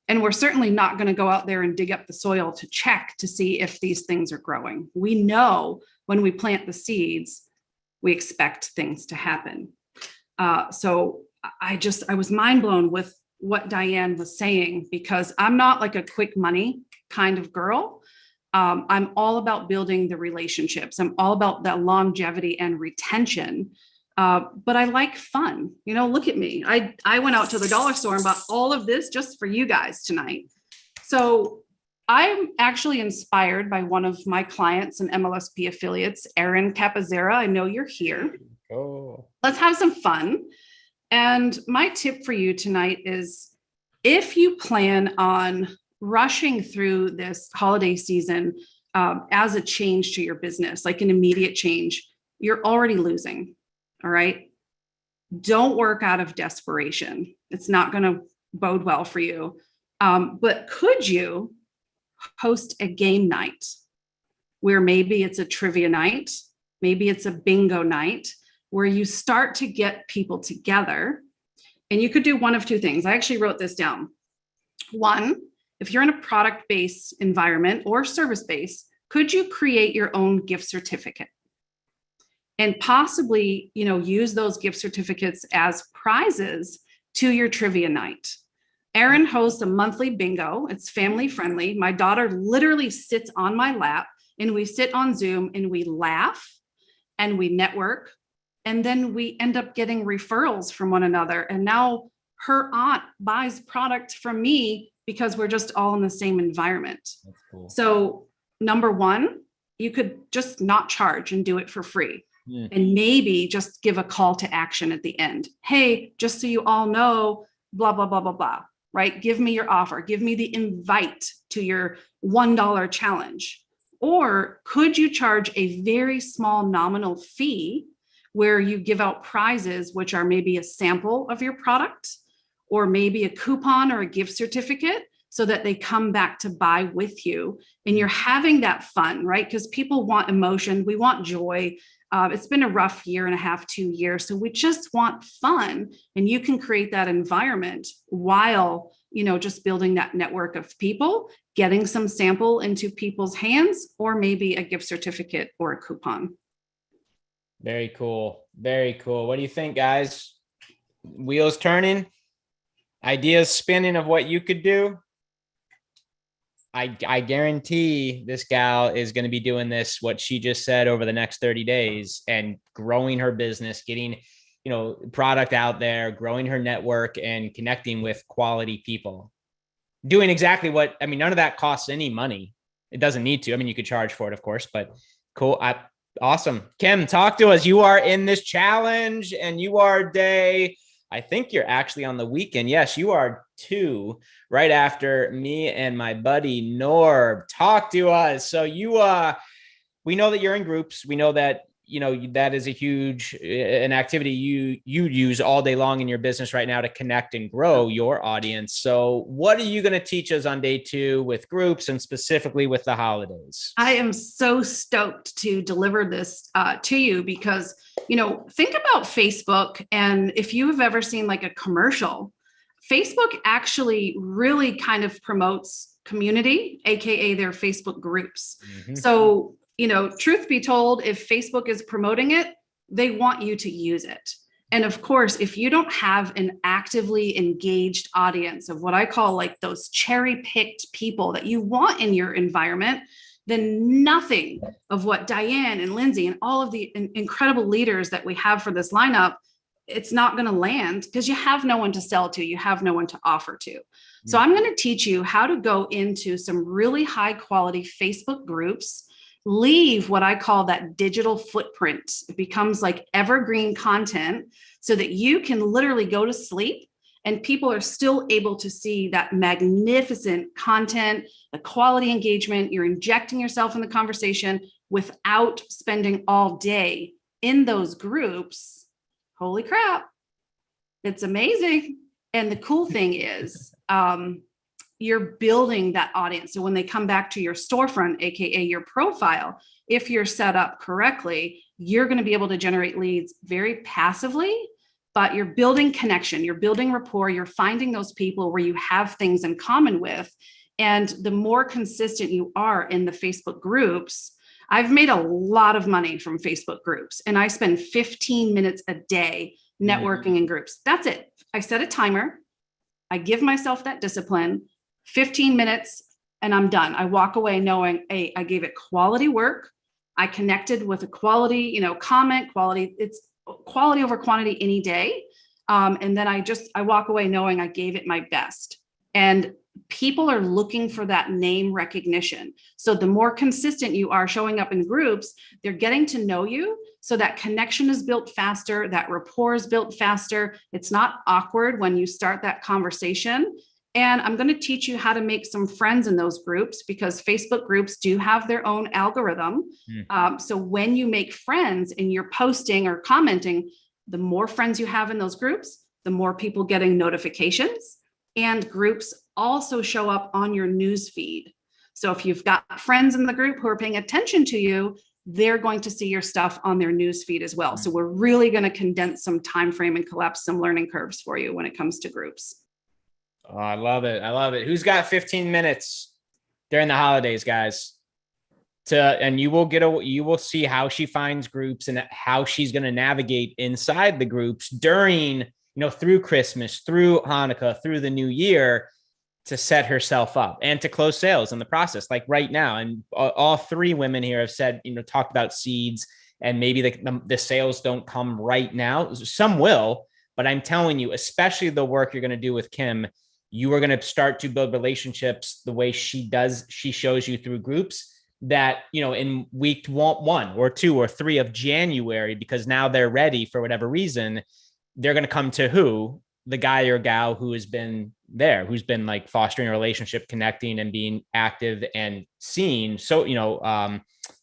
And we're certainly not going to go out there and dig up the soil to check to see if these things are growing. We know when we plant the seeds, we expect things to happen. So I was mind blown with what Diane was saying, because I'm not like a quick money kind of girl. I'm all about building the relationships. I'm all about that longevity and retention. But I like fun. Look at me. I went out to the dollar store and bought all of this just for you guys tonight. So I'm actually inspired by one of my clients and MLSP affiliates, Erin Capizera. I know you're here. Oh. Let's have some fun. And my tip for you tonight is, if you plan on rushing through this holiday season as a change to your business, like an immediate change, you're already losing. All right. Don't work out of desperation. It's not going to bode well for you. But could you host a game night where maybe it's a trivia night, maybe it's a bingo night, where you start to get people together? And you could do one of two things. I actually wrote this down. One, if you're in a product-based environment or service-based, could you create your own gift certificate? And possibly, use those gift certificates as prizes to your trivia night. Erin hosts a monthly bingo. It's family friendly. My daughter literally sits on my lap, and we sit on Zoom and we laugh and we network. And then we end up getting referrals from one another. And now her aunt buys product from me because we're just all in the same environment. That's cool. So number one, you could just not charge and do it for free. And maybe just give a call to action at the end. Hey, just so you all know, blah, blah, blah, blah, blah, right? Give me your offer. Give me the invite to your $1 challenge. Or could you charge a very small nominal fee where you give out prizes, which are maybe a sample of your product, or maybe a coupon or a gift certificate, so that they come back to buy with you and you're having that fun, right? Because people want emotion. We want joy. It's been a rough year and a half, 2 years. So we just want fun, and you can create that environment while, just building that network of people, getting some sample into people's hands, or maybe a gift certificate or a coupon. Very cool. Very cool. What do you think, guys? Wheels turning, ideas spinning of what you could do. I guarantee this gal is going to be doing this, what she just said, over the next 30 days and growing her business, getting, product out there, growing her network and connecting with quality people. Doing exactly none of that costs any money. It doesn't need to. You could charge for it, of course, but cool. Awesome. Kim, talk to us. You are in this challenge and you are I think you're actually on the weekend. Yes, you are 2, right after me and my buddy Norb. Talk to us. So we know that you're in groups. We know that, that is an activity you use all day long in your business right now to connect and grow your audience. So what are you going to teach us on day 2 with groups and specifically with the holidays? I am so stoked to deliver this to you because, think about Facebook. And if you have ever seen like a commercial Facebook actually really kind of promotes community, AKA their Facebook groups. So, truth be told, if Facebook is promoting it, they want you to use it. And of course, if you don't have an actively engaged audience of what I call like those cherry-picked people that you want in your environment, then nothing of what Diane and Lindsay and all of the incredible leaders that we have for this lineup, it's not going to land because you have no one to sell to, you have no one to offer to. So I'm going to teach you how to go into some really high quality Facebook groups, leave what I call that digital footprint. It becomes like evergreen content so that you can literally go to sleep and people are still able to see that magnificent content, the quality engagement. You're injecting yourself in the conversation without spending all day in those groups. Holy crap. It's amazing. And the cool thing is, you're building that audience. So when they come back to your storefront, AKA your profile, if you're set up correctly, you're going to be able to generate leads very passively, but you're building connection, you're building rapport, you're finding those people where you have things in common with. And the more consistent you are in the Facebook groups, I've made a lot of money from Facebook groups, and I spend 15 minutes a day networking in groups. That's it. I set a timer. I give myself that discipline, 15 minutes, and I'm done. I walk away knowing, hey, I gave it quality work. I connected with a quality, comment, quality. It's quality over quantity any day. And then I walk away knowing I gave it my best. And people are looking for that name recognition. So the more consistent you are showing up in groups, they're getting to know you. So that connection is built faster, that rapport is built faster. It's not awkward when you start that conversation. And I'm going to teach you how to make some friends in those groups because Facebook groups do have their own algorithm. So when you make friends and you're posting or commenting, the more friends you have in those groups, the more people getting notifications. And groups also show up on your news feed. So if you've got friends in the group who are paying attention to you, they're going to see your stuff on their news feed as well. So we're really going to condense some time frame and collapse some learning curves for you when it comes to groups. Oh, I love it. I love it. Who's got 15 minutes during the holidays, guys? And you will see how she finds groups and how she's going to navigate inside the groups during, through Christmas, through Hanukkah, through the new year to set herself up and to close sales in the process, like right now. And all three women here have said, talked about seeds and maybe the sales don't come right now. Some will, but I'm telling you, especially the work you're going to do with Kim, you are going to start to build relationships the way she does. She shows you through groups that, in week 1 or 2 or 3 of January, because now they're ready for whatever reason, they're going to come to who? The guy or gal who has been there, who's been like fostering a relationship, connecting and being active and seen. So,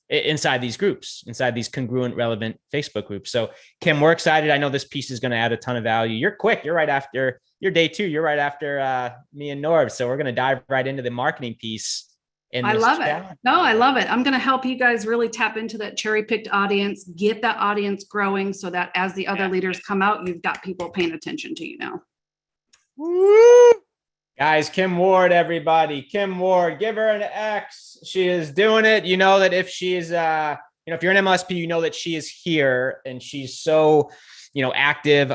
inside these groups, inside these congruent, relevant Facebook groups. So Kim, we're excited. I know this piece is going to add a ton of value. You're quick. You're right after your day 2. You're right after me and Norv. So we're going to dive right into the marketing piece. I love it. No, I love it. I'm going to help you guys really tap into that cherry-picked audience, get that audience growing so that as the other leaders come out, you've got people paying attention to you now. Woo! Guys, Kim Ward, everybody. Kim Ward, give her an X. She is doing it. You know that if she is, if you're an MLSP, you know that she is here and she's so, active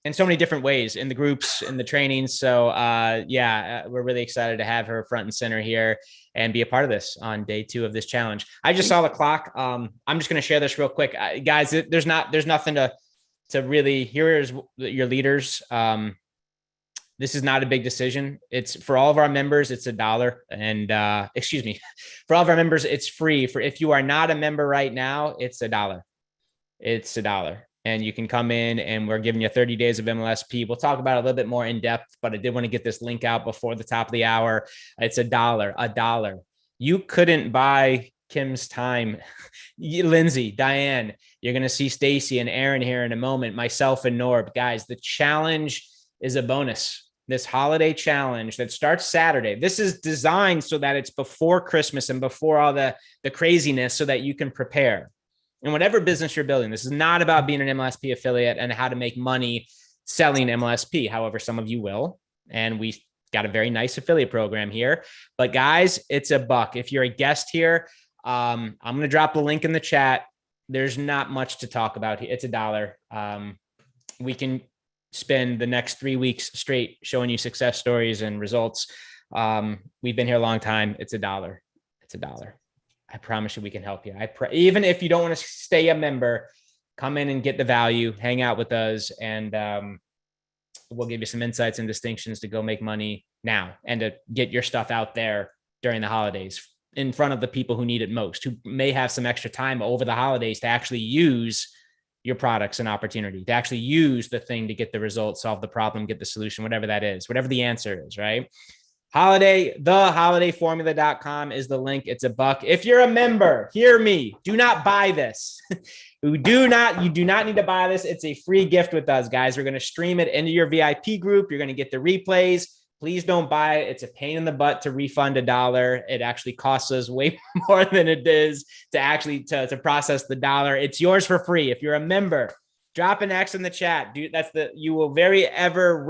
in so many different ways in the groups, in the trainings. So we're really excited to have her front and center here and be a part of this on day 2 of this challenge. I just saw the clock. I'm just going to share this real quick. Guys, there's nothing to really, here's your leaders. This is not a big decision. It's for all of our members. It's $1 and for all of our members, it's free. For if you are not a member right now, it's $1. It's $1. And you can come in and we're giving you 30 days of MLSP. We'll talk about it a little bit more in depth, but I did want to get this link out before the top of the hour. It's $1. You couldn't buy Kim's time. Lindsay, Diane, you're going to see Stacy and Aaron here in a moment, myself and Norb. Guys, the challenge is a bonus. This holiday challenge that starts Saturday. This is designed so that it's before Christmas and before all the craziness so that you can prepare. And whatever business you're building, this is not about being an MLSP affiliate and how to make money selling MLSP. However, some of you will. And we got a very nice affiliate program here. But guys, it's $1. If you're a guest here, I'm going to drop the link in the chat. There's not much to talk about here. It's $1. We can spend the next 3 weeks straight showing you success stories and results. We've been here a long time. It's $1. It's $1. I promise you we can help you. Even if you don't want to stay a member, come in and get the value, hang out with us, and we'll give you some insights and distinctions to go make money now and to get your stuff out there during the holidays in front of the people who need it most, who may have some extra time over the holidays to actually use your products and opportunity, to actually use the thing to get the result, solve the problem, get the solution, whatever that is, whatever the answer is, right? Theholidayformula.com is the link. It's $1. If you're a member, hear me, do not buy this. You do not need to buy this. It's a free gift with us, guys. We're going to stream it into your VIP group. You're going to get the replays. Please don't buy it. It's a pain in the butt to refund $1. It actually costs us way more than it is to actually to process the $1. It's yours for free. If you're a member, drop an X in the chat. Dude, you will rarely ever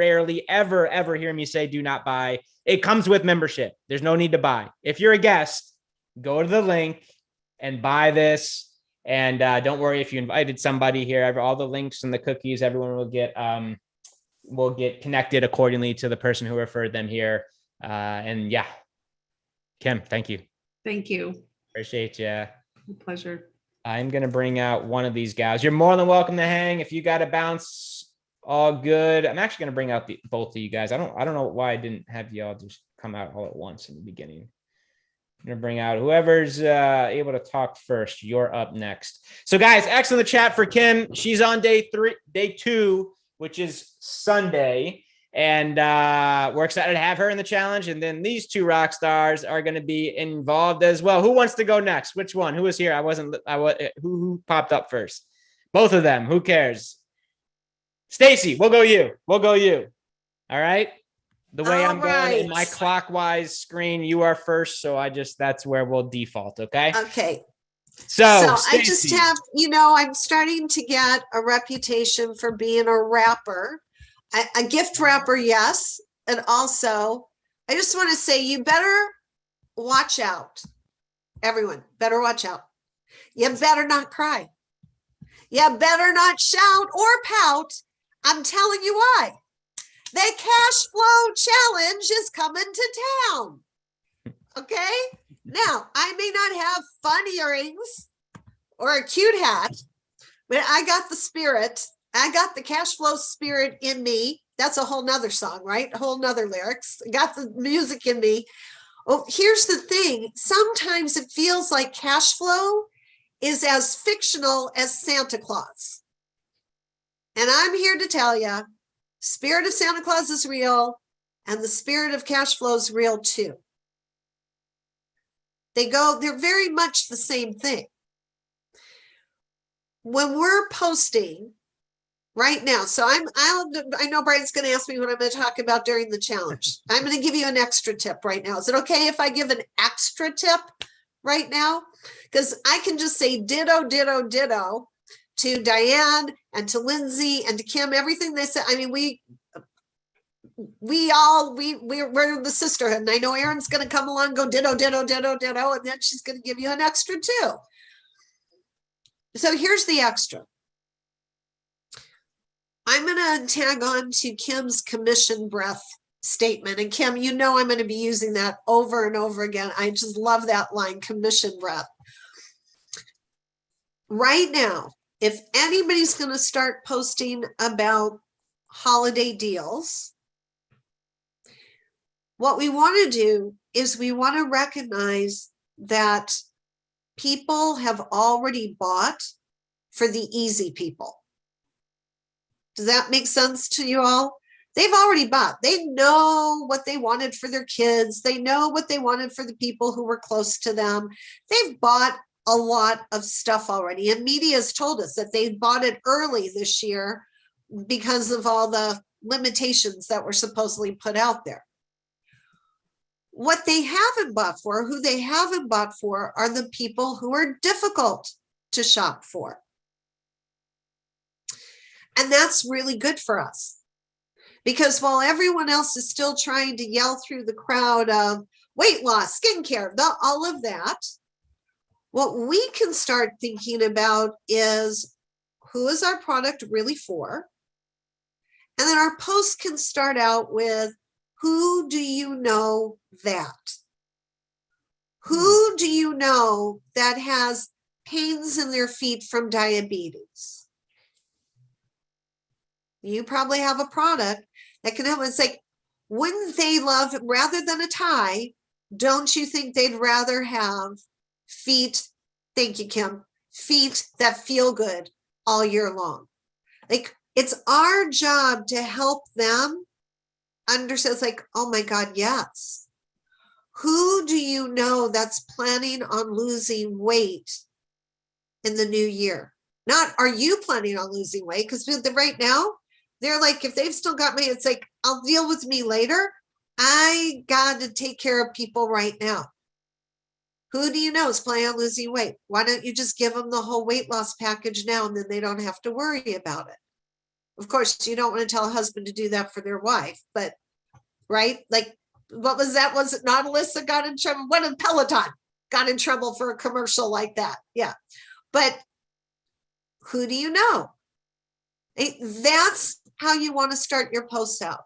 hear me say do not buy. It comes with membership. There's no need to buy. If you're a guest, go to the link and buy this. And don't worry if you invited somebody here. All the links and the cookies, everyone will get connected accordingly to the person who referred them here. And yeah, Kim, thank you. Thank you. Appreciate you. Pleasure. I'm going to bring out one of these guys. You're more than welcome to hang. If you got to bounce, all good. I'm actually going to bring out both of you guys. I don't know why I didn't have y'all just come out all at once in the beginning. I'm going to bring out whoever's able to talk first. You're up next. So guys, X in the chat for Kim. She's on day 2, which is Sunday. And we're excited to have her in the challenge. And then these 2 rock stars are going to be involved as well. Who wants to go next? Which one? Who was here? Who popped up first? Both of them. Who cares? Stacy, we'll go you. All right. The way I'm going in my clockwise screen, you are first. So that's where we'll default. Okay. Okay. So I just have, I'm starting to get a reputation for being a rapper, a gift wrapper. Yes. And also I just want to say, you better watch out. Everyone better watch out. You better not cry. You better not shout or pout. I'm telling you why. The cash flow challenge is coming to town. Okay. Now, I may not have fun earrings or a cute hat, but I got the spirit. I got the cash flow spirit in me. That's a whole nother song, right? A whole nother lyrics. I got the music in me. Oh, here's the thing. Sometimes it feels like cash flow is as fictional as Santa Claus. And I'm here to tell you, spirit of Santa Claus is real, and the spirit of cash flow is real too. They're very much the same thing. When we're posting right now, so I know Brian's going to ask me what I'm going to talk about during the challenge. I'm going to give you an extra tip right now. Is it okay if I give an extra tip right now? Because I can just say ditto, ditto, ditto to Diane and to Lindsay and to Kim, everything they said. I mean, we're the sisterhood, and I know Erin's going to come along and go ditto, ditto, ditto, ditto, and then she's going to give you an extra too. So here's the extra. I'm going to tag on to Kim's commission breath statement. And Kim, I'm going to be using that over and over again. I just love that line, commission breath. Right now, if anybody's going to start posting about holiday deals, what we want to do is we want to recognize that people have already bought for the easy people. Does that make sense to you all? They've already bought. They know what they wanted for their kids. They know what they wanted for the people who were close to them. They've bought a lot of stuff already. And media has told us that they bought it early this year because of all the limitations that were supposedly put out there. What they haven't bought for, who they haven't bought for, are the people who are difficult to shop for. And that's really good for us, Because while everyone else is still trying to yell through the crowd of weight loss, skincare, all of that, what we can start thinking about is, who is our product really for? And then our post can start out with, who do you know that? Who do you know that has pains in their feet from diabetes? You probably have a product that can help. It's like, wouldn't they love, rather than a tie, don't you think they'd rather have feet, thank you, Kim, feet that feel good all year long? Like, it's our job to help them understand. It's like, oh my God, yes. Who do you know that's planning on losing weight in the new year? Not, are you planning on losing weight? Because right now, they're like, if they've still got me, it's like, I'll deal with me later. I got to take care of people right now. Who do you know is planning on losing weight? Why don't you just give them the whole weight loss package now, and then they don't have to worry about it? Of course, you don't want to tell a husband to do that for their wife, but right? Like, what was that? Was it Nautilus that got in trouble? What in Peloton got in trouble for a commercial like that? Yeah. But who do you know? That's how you want to start your posts out.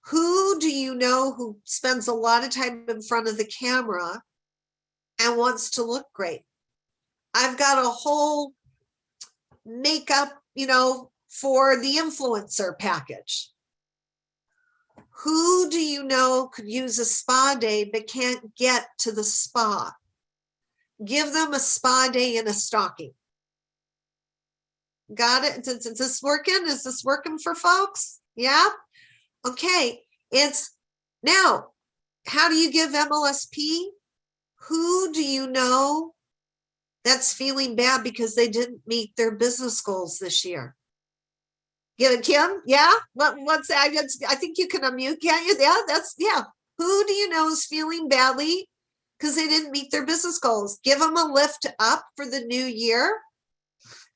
Who do you know who spends a lot of time in front of the camera and wants to look great? I've got a whole makeup, for the influencer package. Who do you know could use a spa day but can't get to the spa? Give them a spa day in a stocking. Got it? Is this working? Is this working for folks? Yeah? Okay. It's now, how do you give MLSP? Who do you know that's feeling bad because they didn't meet their business goals this year? Get it, Kim? Yeah? What's that? I think you can unmute, can't you? Yeah. Who do you know is feeling badly because they didn't meet their business goals? Give them a lift up for the new year.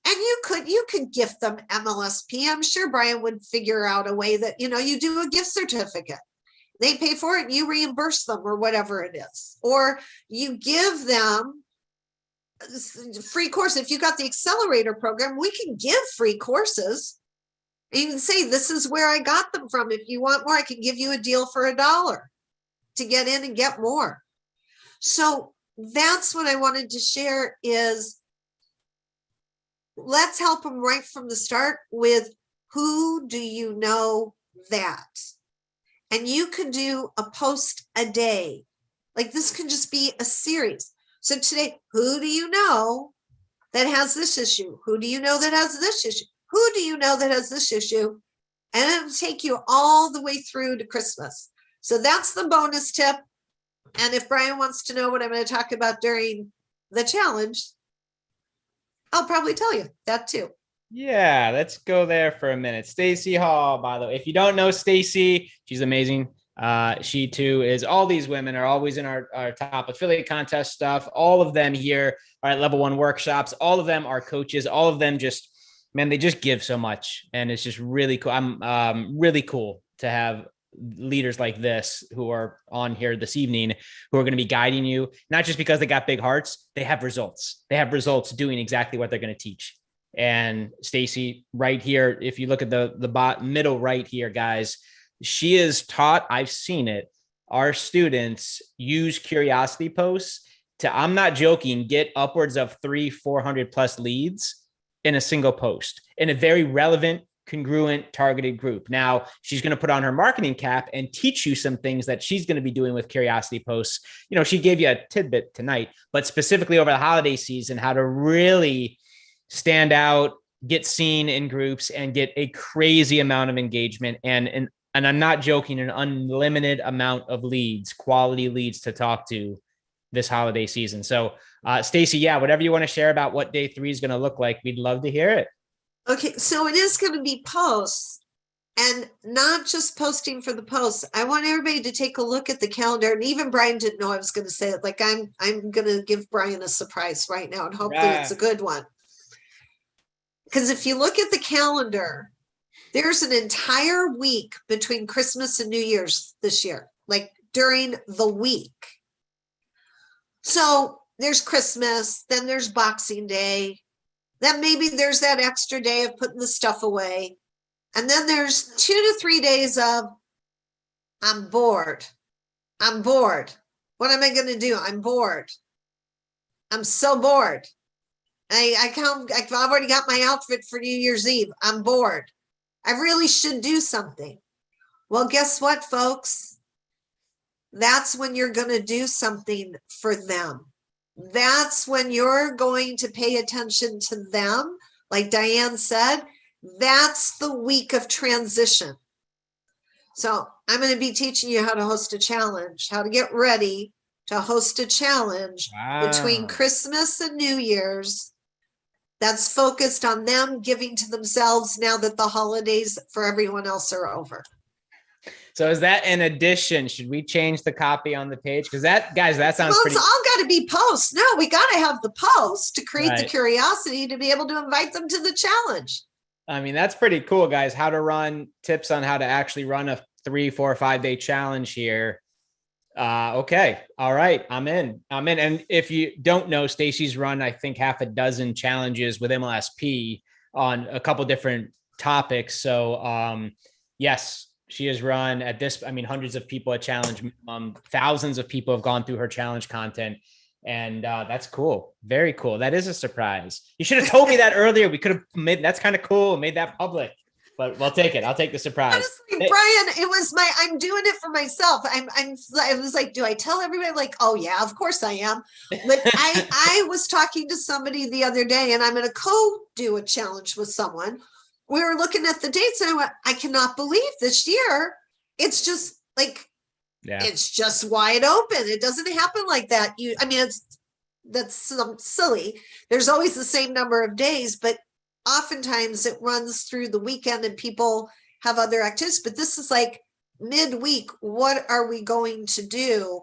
And you could gift them MLSP. I'm sure Brian would figure out a way that, you do a gift certificate. They pay for it and you reimburse them or whatever it is. Or you give them free course. If you got the accelerator program, we can give free courses. And you can say, this is where I got them from. If you want more, I can give you a deal for $1 to get in and get more. So that's what I wanted to share is, let's help them right from the start with, who do you know that? And you could do a post a day. Like, this can just be a series. So today, who do you know that has this issue? Who do you know that has this issue? Who do you know that has this issue? And it'll take you all the way through to Christmas. So that's the bonus tip. And if Brian wants to know what I'm going to talk about during the challenge, I'll probably tell you that too. Yeah, let's go there for a minute. Stacy Hall, by the way, if you don't know Stacy, she's amazing. She too is, all these women are always in our top affiliate contest stuff. All of them here are at level 1 workshops. All of them are coaches. All of them just, man, they just give so much. And it's just really cool. I'm really cool to have leaders like this who are on here this evening, who are going to be guiding you, not just because they got big hearts, they have results. They have results doing exactly what they're going to teach. And Stacy right here, if you look at the middle right here, guys, she is taught, I've seen it, our students use curiosity posts to, I'm not joking, get upwards of 300-400 plus leads in a single post in a very relevant, congruent, targeted group. Now she's going to put on her marketing cap and teach you some things that she's going to be doing with curiosity posts. She gave you a tidbit tonight, but specifically over the holiday season, how to really stand out, get seen in groups, and get a crazy amount of engagement. And I'm not joking, an unlimited amount of leads, quality leads to talk to this holiday season. So Stacy, yeah, whatever you want to share about what day 3 is going to look like, we'd love to hear it. Okay, so it is going to be posts, and not just posting for the posts. I want everybody to take a look at the calendar, and even Brian didn't know I was going to say it. Like, I'm going to give Brian a surprise right now, and hopefully it's a good one. Because if you look at the calendar, There's an entire week between Christmas and New Year's this year, like during the week. So there's Christmas, then there's Boxing Day, then maybe there's that extra day of putting the stuff away. And then there's 2 to 3 days of, I'm bored. I'm bored. What am I going to do? I'm bored. I'm so bored. I've already got my outfit for New Year's Eve. I'm bored. I really should do something. Well, guess what, folks? That's when you're going to do something for them. That's when you're going to pay attention to them. Like Diane said, that's the week of transition. So I'm going to be teaching you how to host a challenge, how to get ready to host a challenge between Christmas and New Year's. That's focused on them giving to themselves now that the holidays for everyone else are over. So is that in addition? Should we change the copy on the page? Because that, guys, that sounds Well, pretty. it's all got to be posts. No, we got to have the post to create the Right. curiosity to be able to invite them to the challenge. I mean, that's pretty cool, guys. How to run, tips on how to actually run a 3, 4, 5 day challenge here. Okay. All right. I'm in. And if you don't know, Stacy's run, I think, half a dozen challenges with MLSP on a couple different topics. So, yes, she has run at this. I mean, hundreds of people at challenge. Thousands of people have gone through her challenge content. And that's cool. Very cool. That is a surprise. You should have told me that earlier. We could have made, that's kind of cool. Made that public, but we'll take it. I'll take the surprise. Honestly, Brian, it was I'm doing it for myself. I was like, do I tell everybody? I'm like, oh yeah, of course I am. But I was talking to somebody the other day and I'm going to do a challenge with someone. We were looking at the dates and I went, I cannot believe this year. It's just like, it's just wide open. It doesn't happen like that. That's silly. There's always the same number of days, but oftentimes it runs through the weekend and people have other activities. But this is like midweek. What are we going to do?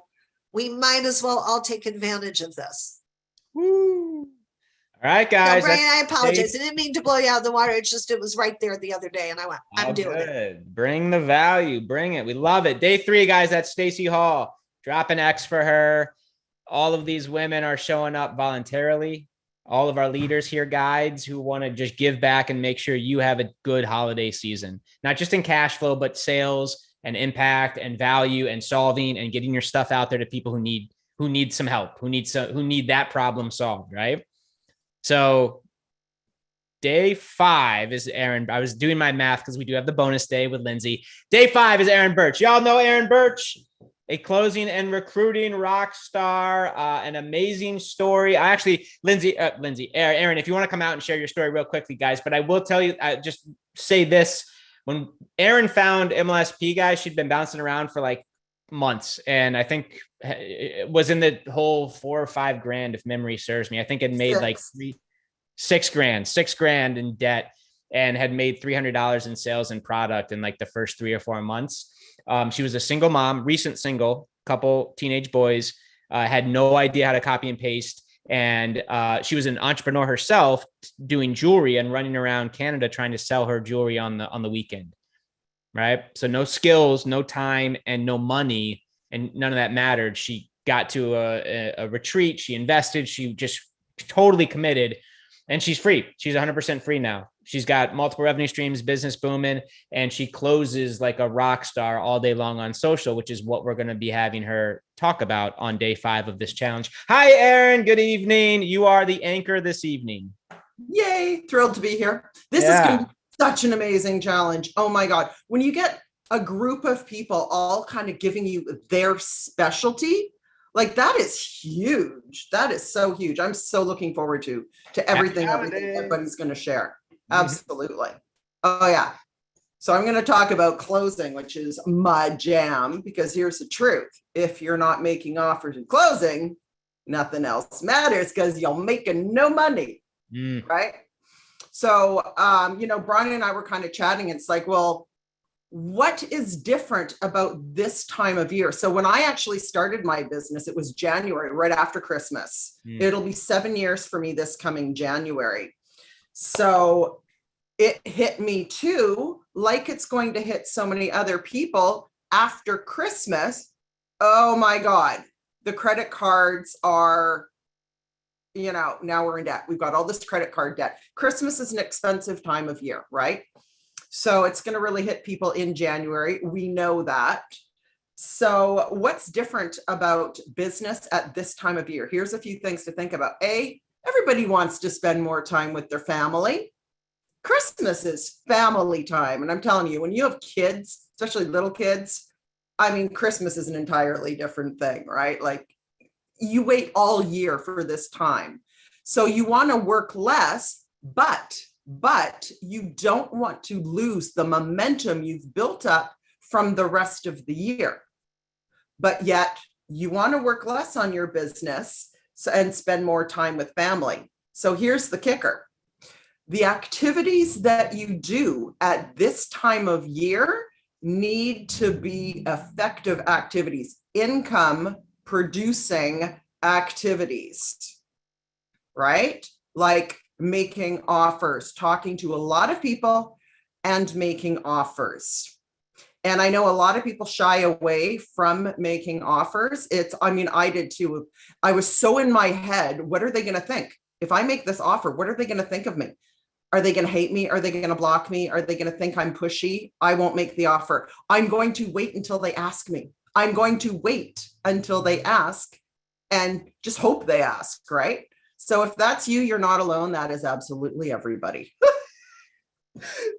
We might as well all take advantage of this. Woo. All right, guys. No, Brian, I apologize. I didn't mean to blow you out of the water. It's just, it was right there the other day and I went, I'm doing it. Bring the value. Bring it. We love it. Day 3, guys. That's Stacy Hall. Drop an X for her. All of these women are showing up voluntarily. All of our leaders here, guides who want to just give back and make sure you have a good holiday season, not just in cash flow, but sales and impact and value and solving and getting your stuff out there to people who need some help, who need that problem solved. Right. So day 5 is Aaron. I was doing my math because we do have the bonus day with Lindsay. Day 5 is Aaron Birch. Y'all know Aaron Birch, a closing and recruiting rock star, an amazing story. Aaron, if you want to come out and share your story real quickly, guys, but I will tell you, just say this. When Aaron found MLSP, guys, she'd been bouncing around for like months. And I think it was in the whole $4 or $5 grand, if memory serves me. I think it made like $6 grand in debt and had made $300 in sales and product in like the first 3 or 4 months. She was a single mom, recent single, couple teenage boys, had no idea how to copy and paste. And she was an entrepreneur herself, doing jewelry and running around Canada trying to sell her jewelry on the weekend. Right. So no skills, no time, and no money, and none of that mattered. She got to a retreat. She invested. She just totally committed, and she's free. She's 100% free now. She's got multiple revenue streams, business booming, and she closes like a rock star all day long on social, which is what we're going to be having her talk about on day 5 of this challenge. Hi, Erin. Good evening. You are the anchor this evening. Yay. Thrilled to be here. This is going to be such an amazing challenge. Oh my God. When you get a group of people all kind of giving you their specialty, like that is huge. That is so huge. I'm so looking forward to everything everybody's going to share. Absolutely. Oh yeah. So I'm going to talk about closing, which is my jam, because here's the truth. If you're not making offers and closing, nothing else matters because you're making no money. Right. So, Brian and I were kind of chatting. It's like, well, what is different about this time of year? So when I actually started my business, it was January, right after Christmas. It'll be 7 years for me this coming January. So it hit me too, like it's going to hit so many other people after Christmas. Oh my God, the credit cards are, now we're in debt. We've got all this credit card debt. Christmas is an expensive time of year, right? So it's going to really hit people in January. We know that. So what's different about business at this time of year? Here's a few things to think about. A, everybody wants to spend more time with their family. Christmas is family time. And I'm telling you, when you have kids, especially little kids, I mean, Christmas is an entirely different thing, right? Like you wait all year for this time. So you want to work less, but you don't want to lose the momentum you've built up from the rest of the year. But yet you want to work less on your business and spend more time with family. So here's the kicker. The activities that you do at this time of year need to be effective activities, income producing activities, right? Like making offers, talking to a lot of people and making offers. And I know a lot of people shy away from making offers. I did too. I was so in my head, what are they going to think? If I make this offer, what are they going to think of me? Are they going to hate me? Are they going to block me? Are they going to think I'm pushy? I won't make the offer. I'm going to wait until they ask me. I'm going to wait until they ask and just hope they ask, right? So if that's you, you're not alone. That is absolutely everybody.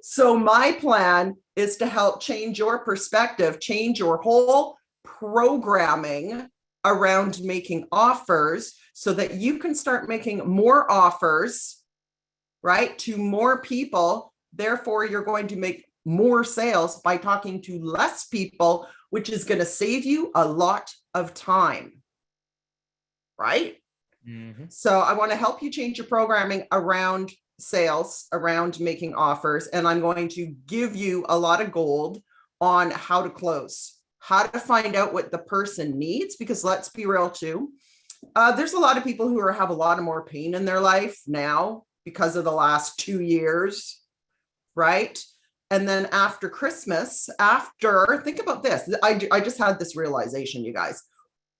So my plan is to help change your perspective, change your whole programming around making offers so that you can start making more offers, right, to more people. Therefore, you're going to make more sales by talking to less people, which is going to save you a lot of time, right? Mm-hmm. So I want to help you change your programming around sales, around making offers, and I'm going to give you a lot of gold on how to close, how to find out what the person needs, because let's be real too. There's a lot of people who have a lot of more pain in their life now because of the last 2 years, right? And then after Christmas, think about this. I just had this realization, you guys.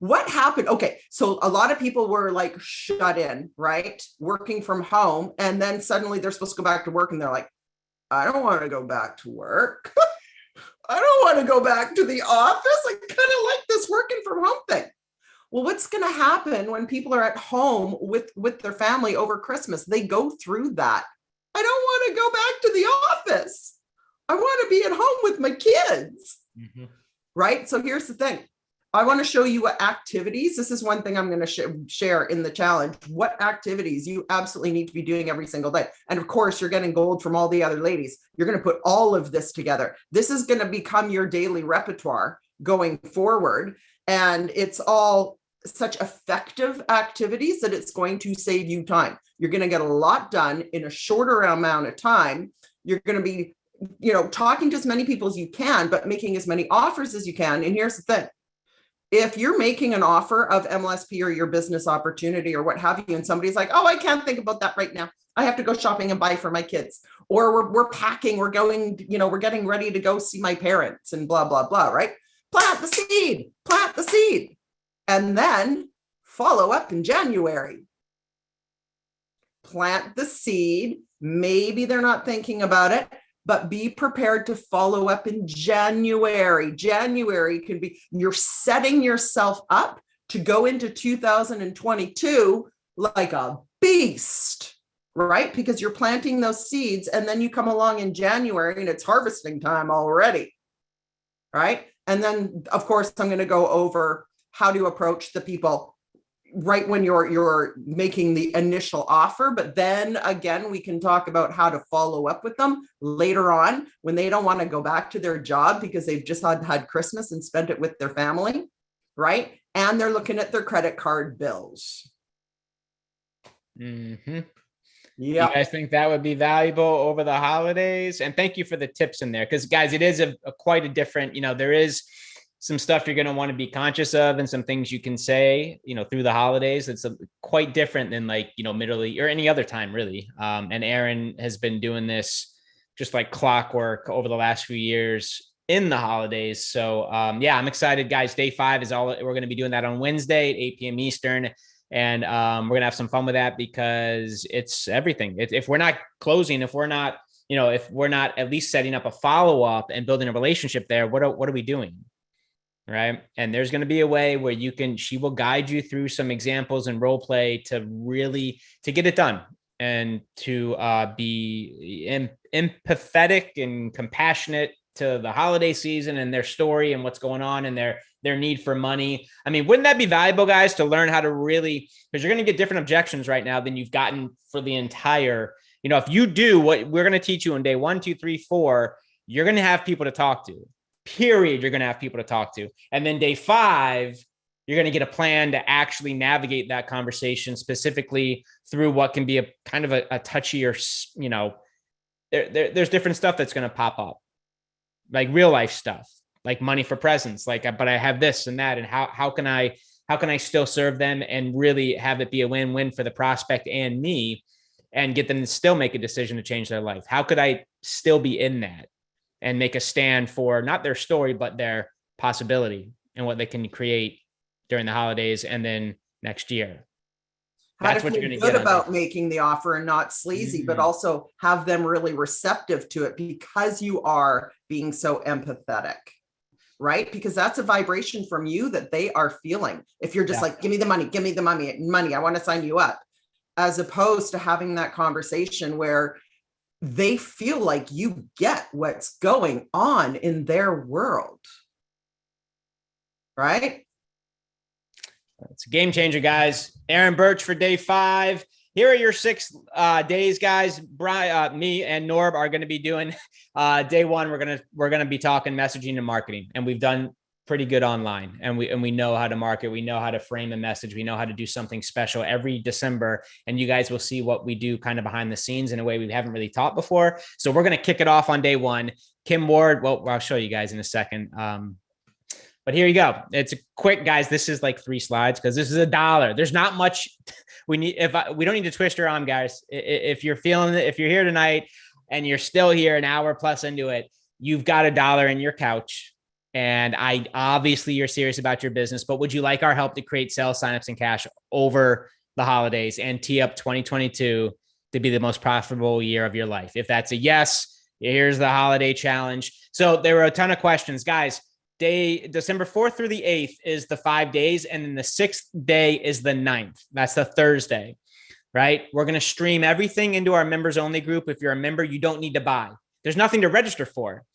What happened? Okay, so a lot of people were like shut in, right? Working from home. And then suddenly they're supposed to go back to work and they're like, I don't want to go back to work. I don't want to go back to the office. I kind of like this working from home thing. Well, what's going to happen when people are at home with their family over Christmas? They go through that. I don't want to go back to the office. I want to be at home with my kids, right? So here's the thing. I want to show you what activities. This is one thing I'm going to share in the challenge. What activities you absolutely need to be doing every single day. And of course, you're getting gold from all the other ladies. You're going to put all of this together. This is going to become your daily repertoire going forward. And it's all such effective activities that it's going to save you time. You're going to get a lot done in a shorter amount of time. You're going to be, talking to as many people as you can, but making as many offers as you can. And here's the thing. If you're making an offer of MLSP or your business opportunity or what have you, and somebody's like, oh, I can't think about that right now. I have to go shopping and buy for my kids. Or we're packing, we're going, we're getting ready to go see my parents and blah, blah, blah, right? Plant the seed, and then follow up in January. Plant the seed. Maybe they're not thinking about it, but be prepared to follow up in January. January can be, you're setting yourself up to go into 2022 like a beast, right? Because you're planting those seeds and then you come along in January and it's harvesting time already, right? And then, of course, I'm going to go over how to approach the people right when you're making the initial offer. But then again, we can talk about how to follow up with them later on when they don't want to go back to their job because they've just had Christmas and spent it with their family, right? And they're looking at their credit card bills. Mm-hmm. Yeah. You guys think that would be valuable over the holidays? And thank you for the tips in there, because guys, it is quite a different, there is some stuff you're going to want to be conscious of and some things you can say, through the holidays. It's quite different than middle or any other time really. And Erin has been doing this just like clockwork over the last few years in the holidays. So yeah, I'm excited, guys. Day 5 is all we're going to be doing that on Wednesday at 8 p.m. Eastern. And we're going to have some fun with that because it's everything. If we're not closing, if we're not, if we're not at least setting up a follow-up and building a relationship there, what are we doing? Right. And there's going to be a way where she will guide you through some examples and role play to get it done and to be empathetic and compassionate to the holiday season and their story and what's going on and their need for money. I mean, wouldn't that be valuable, guys, to learn how to really, because you're going to get different objections right now than you've gotten for the entire, if you do what we're going to teach you on day 1, 2, 3, 4, you're going to have people to talk to. Period. You're going to have people to talk to. And then day 5, you're going to get a plan to actually navigate that conversation specifically through what can be a kind of a touchier, there's different stuff that's going to pop up, like real life stuff, like money for presents, but I have this and that. And how can I still serve them and really have it be a win-win for the prospect and me and get them to still make a decision to change their life? How could I still be in that and make a stand for not their story, but their possibility and what they can create during the holidays and then next year? That's what you're going to get about making the offer and not sleazy, but also have them really receptive to it because you are being so empathetic, right? Because that's a vibration from you that they are feeling. If you're just like, give me the money, I want to sign you up, as opposed to having that conversation where they feel like you get what's going on in their world, right? It's a game changer, guys. Aaron Birch for day 5. Here are your 6 days, guys. Brian, me and Norb are going to be doing day 1. We're going to be talking messaging and marketing, and we've done pretty good online, and we know how to market. We know how to frame a message. We know how to do something special every December, and you guys will see what we do kind of behind the scenes in a way we haven't really taught before. So we're going to kick it off on day 1. Kim Ward, well, I'll show you guys in a second. But here you go. It's a quick, guys. This is like 3 slides because this is $1. There's not much we need. We don't need to twist your arm, guys. If you're feeling it, if you're here tonight and you're still here an hour plus into it, you've got $1 in your couch. And obviously you're serious about your business, but would you like our help to create sales, signups, and cash over the holidays and tee up 2022 to be the most profitable year of your life? If that's a yes, here's the holiday challenge. So there were a ton of questions, guys. December 4th through the 8th is the 5 days. And then the 6th day is the 9th. That's the Thursday, right? We're going to stream everything into our members only group. If you're a member, you don't need to buy. There's nothing to register for.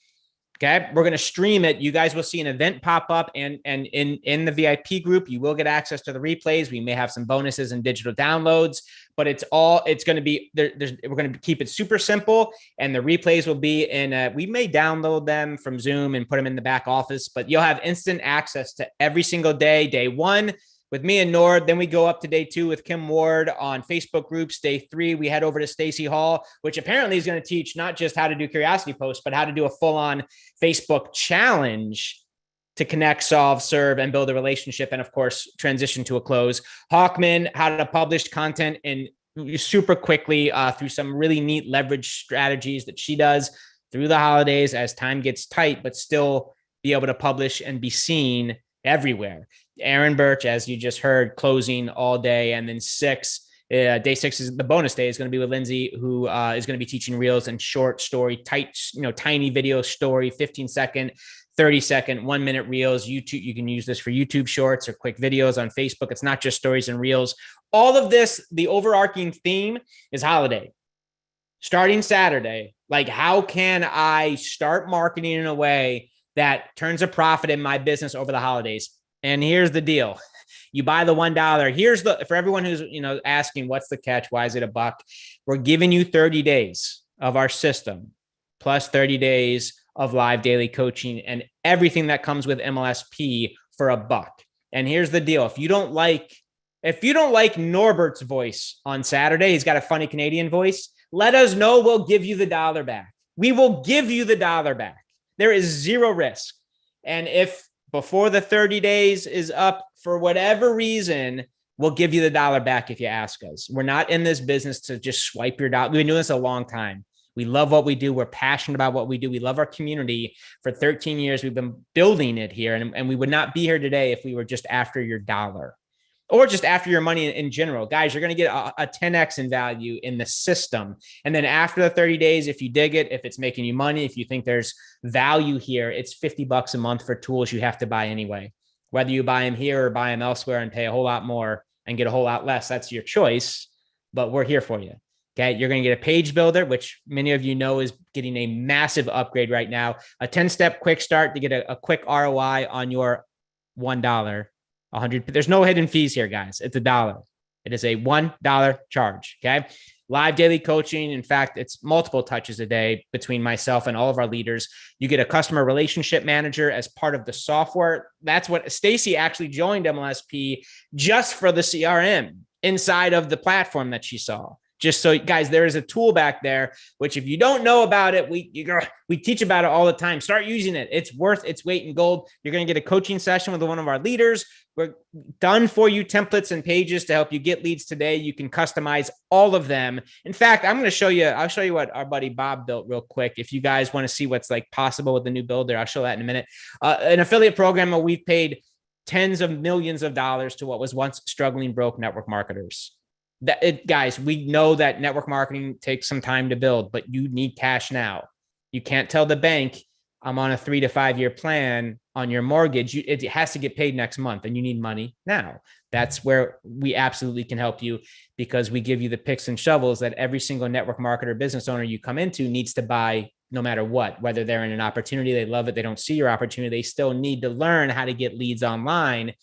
Okay. We're going to stream it. You guys will see an event pop up and in the VIP group, you will get access to the replays. We may have some bonuses and digital downloads, but it's going to be there. We're going to keep it super simple. And the replays will be we may download them from Zoom and put them in the back office, but you'll have instant access to every single day. Day 1 with me and Nord. Then we go up to day 2 with Kim Ward on Facebook groups. Day 3, we head over to Stacy Hall, which apparently is going to teach not just how to do curiosity posts, but how to do a full-on Facebook challenge to connect, solve, serve, and build a relationship. And of course, transition to a close. Hawkman, how to publish content in super quickly through some really neat leverage strategies that she does through the holidays as time gets tight, but still be able to publish and be seen everywhere. Aaron Birch, as you just heard, closing all day. And then day 6 is the bonus day, is going to be with Lindsay, who is going to be teaching reels and short story, tiny video story, 15-second, 30-second, 1-minute reels. YouTube, you can use this for YouTube shorts or quick videos on Facebook. It's not just stories and reels. All of this, the overarching theme is holiday. Starting Saturday, like, how can I start marketing in a way that turns a profit in my business over the holidays? And here's the deal. You buy the $1. For everyone who's, asking what's the catch? Why is it $1? We're giving you 30 days of our system plus 30 days of live daily coaching and everything that comes with MLSP for $1. And here's the deal. If you don't like Norbert's voice on Saturday, he's got a funny Canadian voice, let us know. We'll give you the $1 back. We will give you the $1 back. There is zero risk. And if before the 30 days is up, for whatever reason, we'll give you the $1 back if you ask us. We're not in this business to just swipe your dollar. We've been doing this a long time. We love what we do. We're passionate about what we do. We love our community. For 13 years, we've been building it here, and we would not be here today if we were just after your dollar or just after your money in general. Guys, you're going to get a 10x in value in the system. And then after the 30 days, if you dig it, if it's making you money, if you think there's value here, it's $50 a month for tools you have to buy anyway. Whether you buy them here or buy them elsewhere and pay a whole lot more and get a whole lot less, that's your choice, but we're here for you. Okay. You're going to get a page builder, which many of you know is getting a massive upgrade right now, a 10-step quick start to get a quick ROI on your $1. 100. There's no hidden fees here, guys. It's $1. It is a $1 charge. Okay. Live daily coaching. In fact, it's multiple touches a day between myself and all of our leaders. You get a customer relationship manager as part of the software. That's what Stacy actually joined MLSP just for the CRM inside of the platform that she saw. Just so, guys, there is a tool back there, which if you don't know about it, we teach about it all the time. Start using it. It's worth its weight in gold. You're going to get a coaching session with one of our leaders. We're done for you templates and pages to help you get leads today. You can customize all of them. In fact, I'll show you what our buddy Bob built real quick. If you guys want to see what's like possible with the new builder, I'll show that in a minute. An affiliate program where we've paid tens of millions of dollars to what was once struggling broke network marketers. Guys, we know that network marketing takes some time to build, but you need cash now. You can't tell the bank, I'm on a 3 to 5 year plan on your mortgage. It has to get paid next month and you need money now. That's where we absolutely can help you, because we give you the picks and shovels that every single network marketer business owner you come into needs to buy no matter what, whether they're in an opportunity, they love it, they don't see your opportunity, they still need to learn how to get leads online.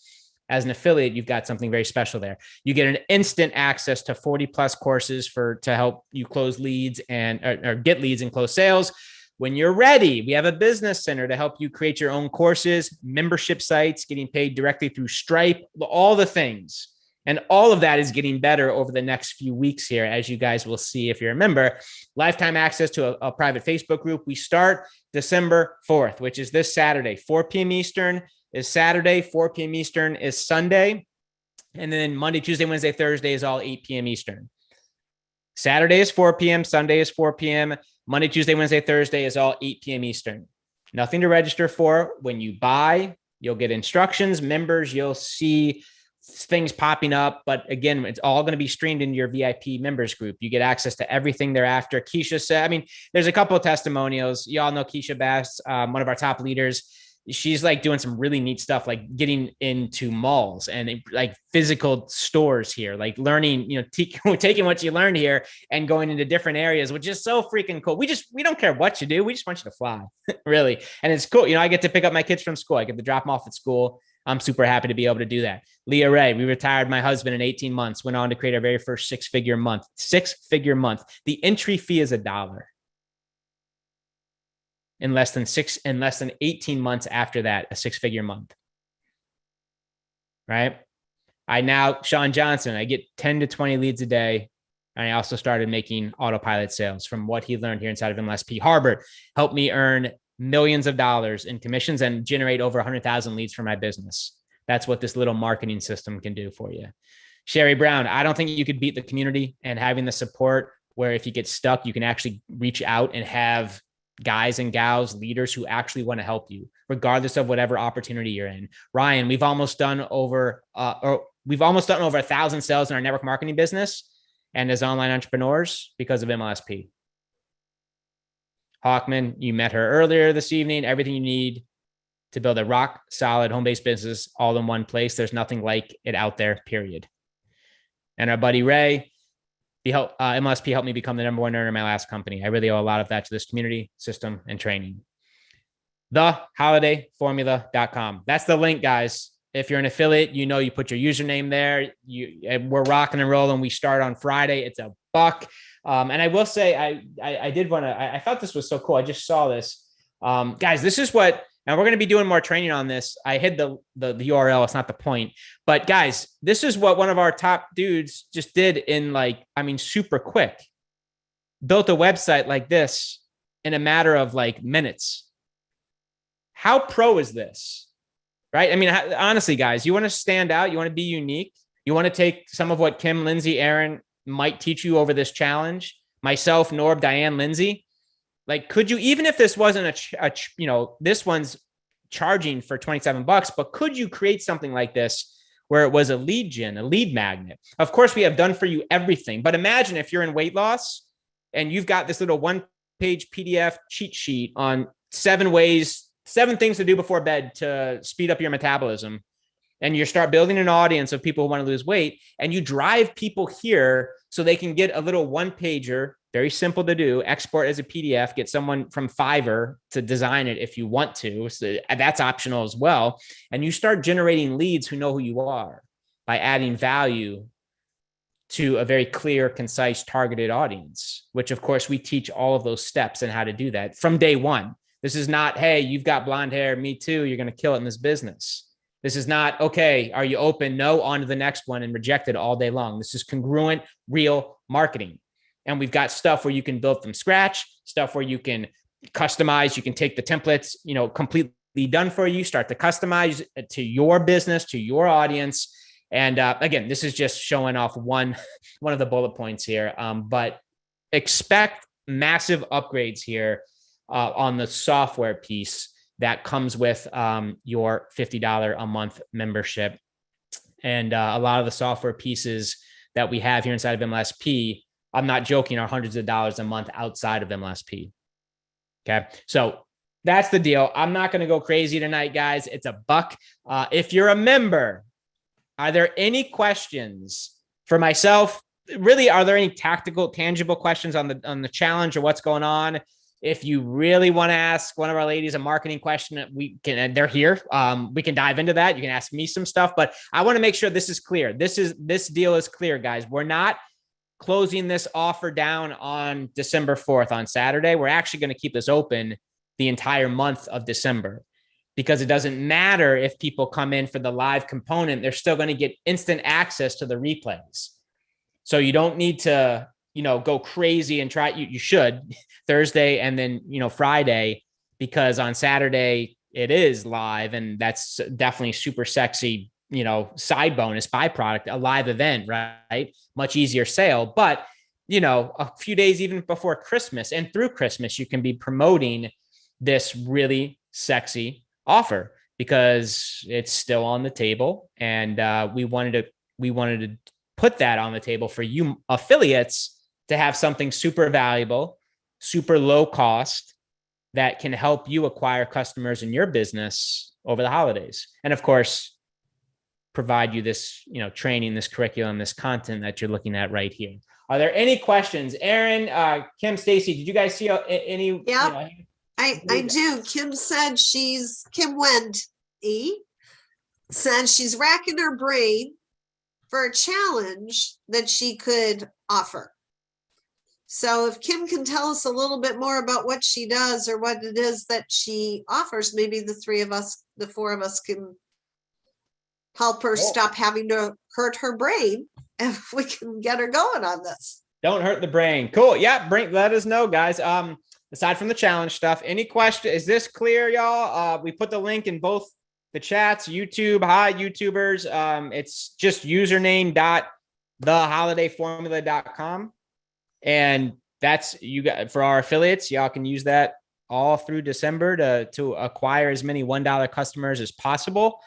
As an affiliate, you've got something very special there. You get an instant access to 40 plus courses to help you close leads or get leads and close sales. When you're ready, we have a business center to help you create your own courses, membership sites, getting paid directly through Stripe, all the things. And all of that is getting better over the next few weeks here, as you guys will see if you're a member. Lifetime access to a private Facebook group. We start December 4th, which is this Saturday, 4 p.m. Eastern is Saturday, 4 p.m. Eastern is Sunday. And then Monday, Tuesday, Wednesday, Thursday is all 8 p.m. Eastern. Saturday is 4 p.m. Sunday is 4 p.m. Monday, Tuesday, Wednesday, Thursday is all 8 p.m. Eastern. Nothing to register for. When you buy, you'll get instructions. Members, you'll see things popping up. But again, it's all going to be streamed into your VIP members group. You get access to everything thereafter. Keisha said, there's a couple of testimonials. You all know Keisha Bass, one of our top leaders. She's like doing some really neat stuff, like getting into malls and like physical stores here, like learning, taking what you learned here and going into different areas, which is so freaking cool. We don't care what you do. We just want you to fly, really. And it's cool. I get to pick up my kids from school. I get to drop them off at school. I'm super happy to be able to do that. Leah Ray, we retired my husband in 18 months, went on to create our very first six-figure month. The entry fee is $1. In less than 18 months after that, a six-figure month, right? Sean Johnson, I get 10 to 20 leads a day. And I also started making autopilot sales from what he learned here inside of MLSP. Harbert helped me earn millions of dollars in commissions and generate over 100,000 leads for my business. That's what this little marketing system can do for you. Sherry Brown, I don't think you could beat the community and having the support where if you get stuck, you can actually reach out and have guys and gals, leaders who actually want to help you, regardless of whatever opportunity you're in. Ryan, we've almost done over 1,000 sales in our network marketing business and as online entrepreneurs because of MLSP. Hawkman, you met her earlier this evening. Everything you need to build a rock solid home-based business all in one place. There's nothing like it out there, period. And our buddy Ray, MLSP helped me become the number one earner in my last company. I really owe a lot of that to this community, system, and training. TheHolidayFormula.com. That's the link, guys. If you're an affiliate, you put your username there. We're rocking and rolling. We start on Friday. It's $1. And I will say, I thought this was so cool. I just saw this. Guys, this is what, and we're going to be doing more training on this. I hid the URL. It's not the point, but guys, this is what one of our top dudes just did in super quick. Built a website like this in a matter of minutes. How pro is this? Right? Honestly, guys, you want to stand out. You want to be unique. You want to take some of what Kim, Lindsay, Aaron might teach you over this challenge, myself, Norb, Diane, Lindsay, like, could you, even if this wasn't this one's charging for $27, but could you create something like this where it was a lead gen, a lead magnet? Of course, we have done for you everything, but imagine if you're in weight loss and you've got this little 1-page PDF cheat sheet on 7 things to do before bed to speed up your metabolism. And you start building an audience of people who want to lose weight, and you drive people here so they can get a little 1-pager, very simple to do, export as a PDF, get someone from Fiverr to design it if you want to. So that's optional as well. And you start generating leads who know who you are by adding value to a very clear, concise, targeted audience, which of course we teach all of those steps and how to do that from day one. This is not, hey, you've got blonde hair, me too, you're going to kill it in this business. This is not, okay, are you open? No, on to the next one, and reject it all day long. This is congruent, real marketing. And we've got stuff where you can build from scratch, stuff where you can customize, you can take the templates, completely done for you, start to customize to your business, to your audience. And again, this is just showing off one of the bullet points here, but expect massive upgrades here on the software piece that comes with your $50 a month membership. And a lot of the software pieces that we have here inside of MLSP, I'm not joking, are hundreds of dollars a month outside of MLSP. Okay. So that's the deal. I'm not going to go crazy tonight, guys. It's $1. If you're a member, are there any questions for myself? Really, are there any tactical, tangible questions on the challenge or what's going on? If you really want to ask one of our ladies a marketing question, we can, and they're here. We can dive into that. You can ask me some stuff, but I want to make sure this is clear. This deal is clear, guys. We're not closing this offer down on December 4th on Saturday. We're actually going to keep this open the entire month of December, because it doesn't matter if people come in for the live component, they're still going to get instant access to the replays. So you don't need to, go crazy and try. You should Thursday and then, Friday, because on Saturday it is live, and that's definitely super sexy, side bonus byproduct, a live event, right? Much easier sale. But, a few days even before Christmas and through Christmas, you can be promoting this really sexy offer because it's still on the table. And we wanted to put that on the table for you affiliates to have something super valuable, super low cost that can help you acquire customers in your business over the holidays. And of course, provide you this, training, this curriculum, this content that you're looking at right here. Are there any questions? Aaron, Kim, Stacy, did you guys see any? Yeah, I do. Kim said Kim Wendy said she's racking her brain for a challenge that she could offer. So if Kim can tell us a little bit more about what she does or what it is that she offers, maybe the 4 of us can help her stop having to hurt her brain, if we can get her going on this. Don't hurt the brain. Cool. Yeah. Let us know, guys. Aside from the challenge stuff, any question? Is this clear, y'all? We put the link in both the chats, YouTube. Hi, YouTubers. It's just username.theholidayformula.com. And that's you got for our affiliates. Y'all can use that all through December to acquire as many $1 customers as possible.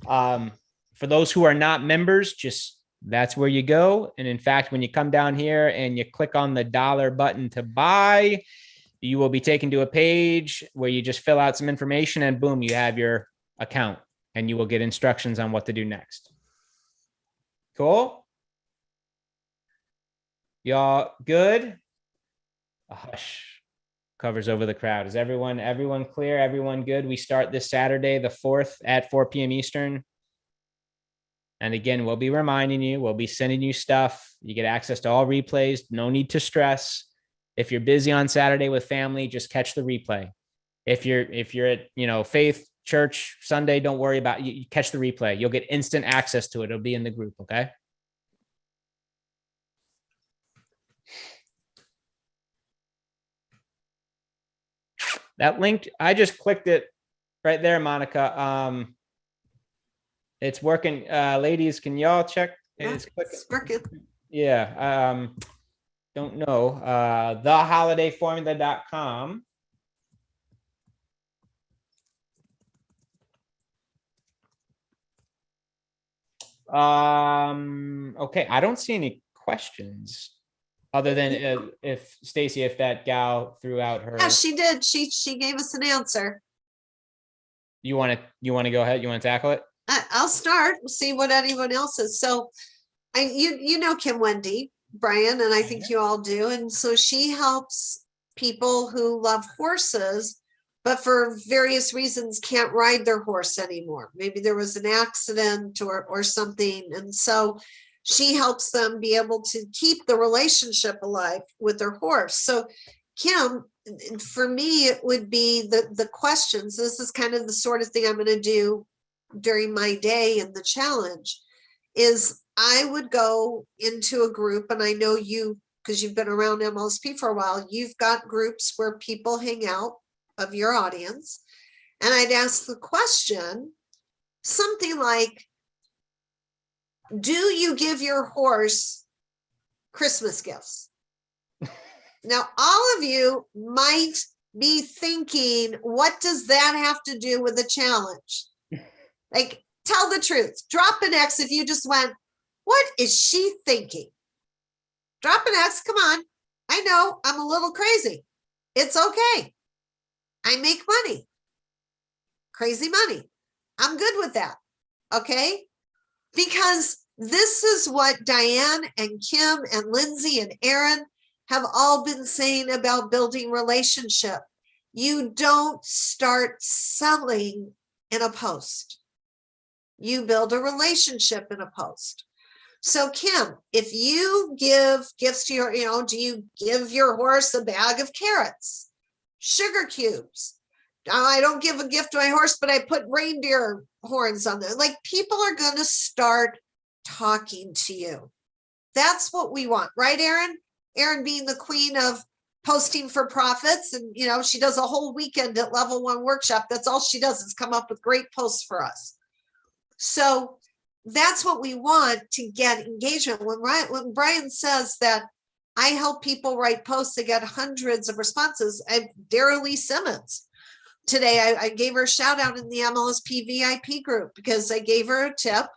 For those who are not members, that's where you go. And in fact, when you come down here and you click on the dollar button to buy, you will be taken to a page where you just fill out some information and boom, you have your account and you will get instructions on what to do next. Cool. Y'all good? A hush covers over the crowd. Is everyone clear? Everyone good? We start this Saturday, the 4th at 4 p.m. Eastern. And again, we'll be reminding you, we'll be sending you stuff. You get access to all replays. No need to stress. If you're busy on Saturday with family, just catch the replay. If you're at, faith, church, Sunday, don't worry about it. You catch the replay. You'll get instant access to it. It'll be in the group. Okay. That link, I just clicked it right there, Monica. It's working. Ladies, can y'all check? It's working. Yeah. don't know. Theholidayformula.com. Okay, I don't see any questions other than if Stacy, if that gal threw out her. Yeah, she did. She gave us an answer. You want to go ahead? You want to tackle it? I'll start. We'll see what anyone else is. So you know Kim Wendy, Brian, and I think you all do. And so she helps people who love horses, but for various reasons can't ride their horse anymore. Maybe there was an accident or something. And so she helps them be able to keep the relationship alive with their horse. So Kim, for me, it would be the questions. This is kind of the sort of thing I'm going to do during my day in the challenge is I would go into a group, and I know you, because you've been around MLSP for a while, you've got groups where people hang out of your audience. And I'd ask the question, something like, do you give your horse Christmas gifts? Now, all of you might be thinking, what does that have to do with the challenge? Like, tell the truth. Drop an X if you just went, what is she thinking? Drop an X. Come on. I know I'm a little crazy. It's okay. I make money. Crazy money. I'm good with that. Okay? Because this is what Diane and Kim and Lindsay and Aaron have all been saying about building relationship. You don't start selling in a post. You build a relationship in a post. So Kim, if you give gifts to your, do you give your horse a bag of carrots, sugar cubes? I don't give a gift to my horse, but I put reindeer horns on there. Like, people are going to start talking to you. That's what we want, right, Aaron? Aaron being the queen of posting for profits. And, she does a whole weekend at Level 1 workshop. That's all she does is come up with great posts for us. So that's what we want to get engagement. When Brian says that I help people write posts that get hundreds of responses, Dara Lee Simmons. Today, I gave her a shout out in the MLSP VIP group because I gave her a tip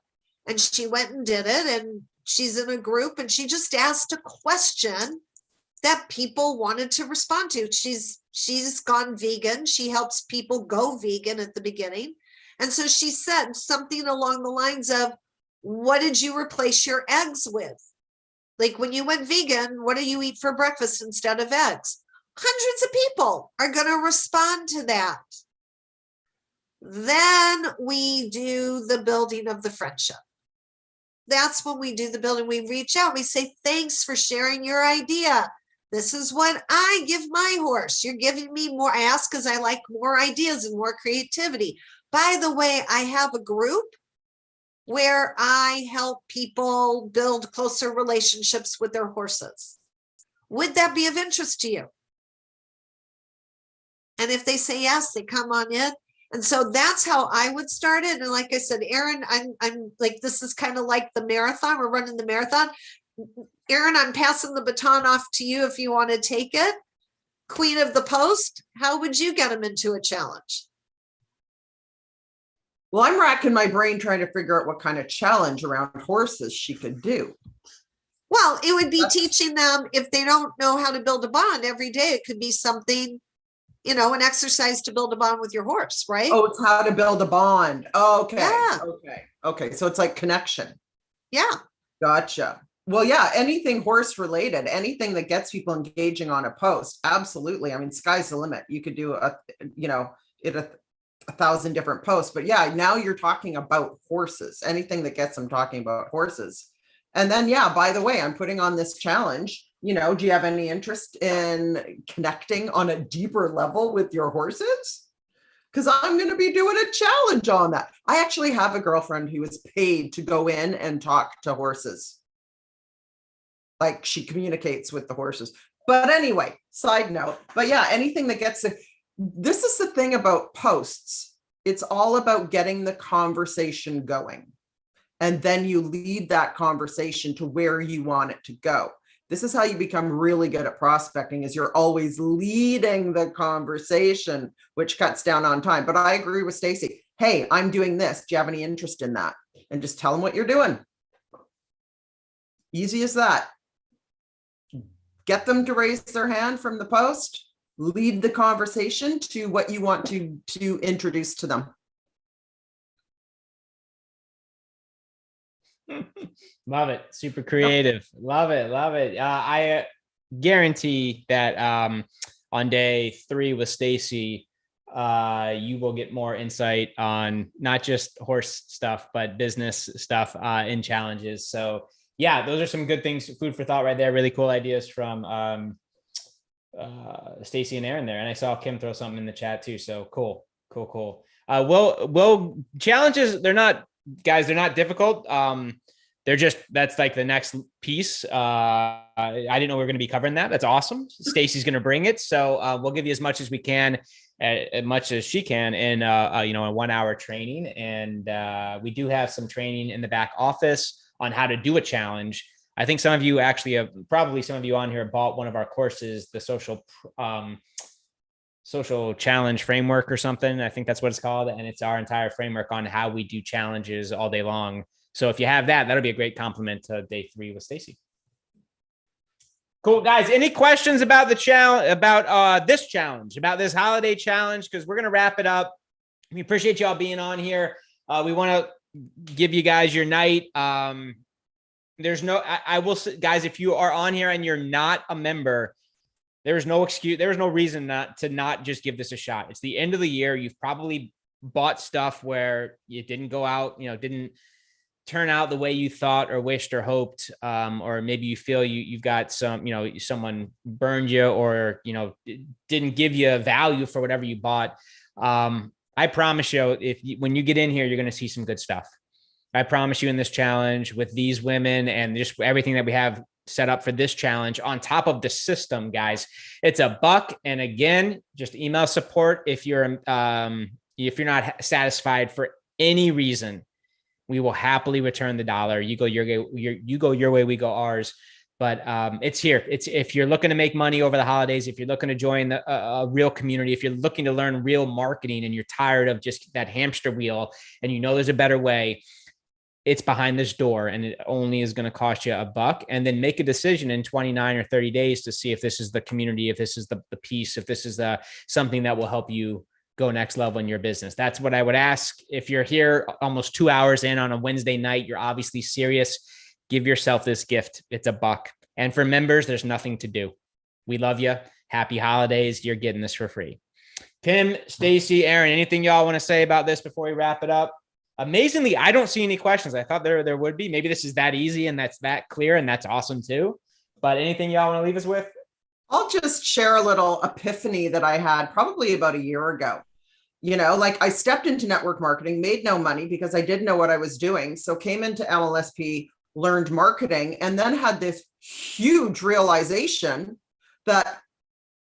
and she went and did it. And she's in a group and she just asked a question that people wanted to respond to. She's gone vegan. She helps people go vegan at the beginning. And so she said something along the lines of, what did you replace your eggs with? Like, when you went vegan, what do you eat for breakfast instead of eggs? Hundreds of people are going to respond to that. Then we do the building of the friendship. That's when we do the building. We reach out. We say, thanks for sharing your idea. This is what I give my horse. You're giving me more. I ask because I like more ideas and more creativity. By the way, I have a group where I help people build closer relationships with their horses. Would that be of interest to you? And if they say yes, they come on in. And so that's how I would start it. And like I said, Aaron, I'm like, this is kind of like the marathon. We're running the marathon. Aaron, I'm passing the baton off to you if you want to take it. Queen of the post, how would you get them into a challenge? Well, I'm racking my brain trying to figure out what kind of challenge around horses she could do. Well, it would be teaching them, if they don't know how to build a bond every day, it could be something, an exercise to build a bond with your horse, right? Oh, it's how to build a bond. Okay. Yeah. Okay. So it's like connection. Yeah. Gotcha. Well, yeah, anything horse related, anything that gets people engaging on a post. Absolutely. I mean, sky's the limit. You could do a 1,000 different posts, but yeah, now you're talking about horses, anything that gets them talking about horses. And then, yeah, by the way, I'm putting on this challenge. Do you have any interest in connecting on a deeper level with your horses? Because I'm going to be doing a challenge on that. I actually have a girlfriend who was paid to go in and talk to horses. Like, she communicates with the horses. But anyway, side note, but yeah, anything that gets it. This is the thing about posts. It's all about getting the conversation going. And then you lead that conversation to where you want it to go. This is how you become really good at prospecting, is you're always leading the conversation, which cuts down on time. But I agree with Stacy. Hey, I'm doing this. Do you have any interest in that? And just tell them what you're doing. Easy as that. Get them to raise their hand from the post, lead the conversation to what you want to introduce to them. Love it. Super creative. Love it. Love it. I guarantee that on day 3 with Stacy, you will get more insight on not just horse stuff, but business stuff in challenges. So yeah, those are some good things. Food for thought right there. Really cool ideas from Stacy and Aaron there. And I saw Kim throw something in the chat too. So cool. Well, challenges, they're not, guys, they're not difficult. They're just, that's like the next piece. I didn't know we were going to be covering that. That's awesome. Stacy's going to bring it. So we'll give you as much as we can, as much as she can in, a 1-hour training. And we do have some training in the back office on how to do a challenge. I think some of you actually have, probably some of you on here bought one of our courses, the social challenge framework or something. I think that's what it's called. And it's our entire framework on how we do challenges all day long. So if you have that, that'll be a great compliment to day 3 with Stacy. Cool, guys. Any questions about the challenge, about this challenge, about this holiday challenge? Because we're going to wrap it up. We appreciate y'all being on here. We want to give you guys your night. There's no, I will say, guys, if you are on here and you're not a member, there's no excuse. There's no reason not to just give this a shot. It's the end of the year. You've probably bought stuff where it didn't go out, didn't turn out the way you thought or wished or hoped, or maybe you feel you've got some, someone burned you or, didn't give you value for whatever you bought. I promise you, when you get in here, you're going to see some good stuff. I promise you in this challenge with these women and just everything that we have set up for this challenge on top of the system, guys, it's $1. And again, just email support. If you're not satisfied for any reason, we will happily return the $1. You go your way, we go ours. But it's here. If you're looking to make money over the holidays, if you're looking to join a real community, if you're looking to learn real marketing and you're tired of just that hamster wheel and there's a better way, it's behind this door and it only is going to cost you $1. And then make a decision in 29 or 30 days to see if this is the community, if this is the piece, if this is something that will help you go next level in your business. That's what I would ask. If you're here almost 2 hours in on a Wednesday night, you're obviously serious. Give yourself this gift. It's $1. And for members, there's nothing to do. We love you. Happy holidays. You're getting this for free. Kim, Stacy, Aaron, anything y'all want to say about this before we wrap it up? Amazingly, I don't see any questions. I thought there would be. Maybe this is that easy and that's that clear and that's awesome too. But anything y'all want to leave us with? I'll just share a little epiphany that I had probably about a year ago. I stepped into network marketing, made no money because I didn't know what I was doing. So came into MLSP, learned marketing, and then had this huge realization that,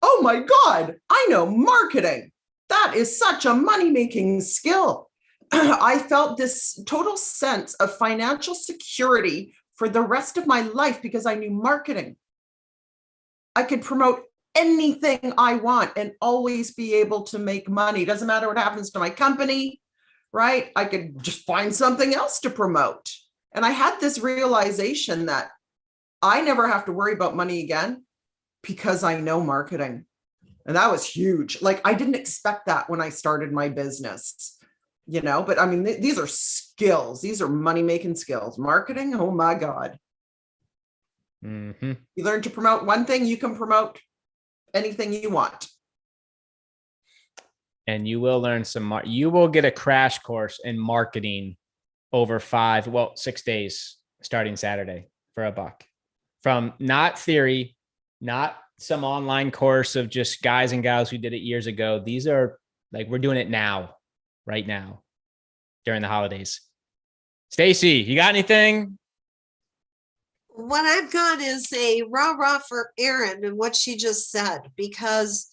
oh my God, I know marketing. That is such a money-making skill. I felt this total sense of financial security for the rest of my life because I knew marketing. I could promote anything I want and always be able to make money. Doesn't matter what happens to my company, right? I could just find something else to promote. And I had this realization that I never have to worry about money again because I know marketing. And that was huge. I didn't expect that when I started my business, but I mean, these are skills. These are money-making skills. Marketing, oh my God. Mm-hmm. You learn to promote one thing, you can promote anything you want. And you will learn you will get a crash course in marketing over 6 days, starting Saturday for $1. From not theory, not some online course of just guys and gals who did it years ago. These are we're doing it now, right now, during the holidays. Stacy, you got anything? What I've got is a rah-rah for Erin and what she just said, because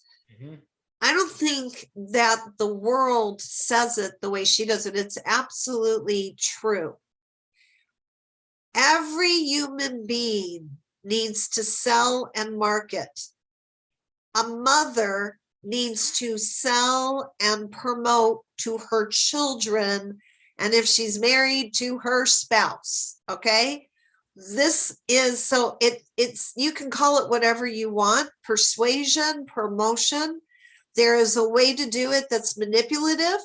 I don't think that the world says it the way she does it. It's absolutely true. Every human being needs to sell and market. A mother needs to sell and promote to her children, and if she's married, to her spouse. Okay, this is so it's you can call it whatever you want: persuasion, promotion. There is a way to do it that's manipulative,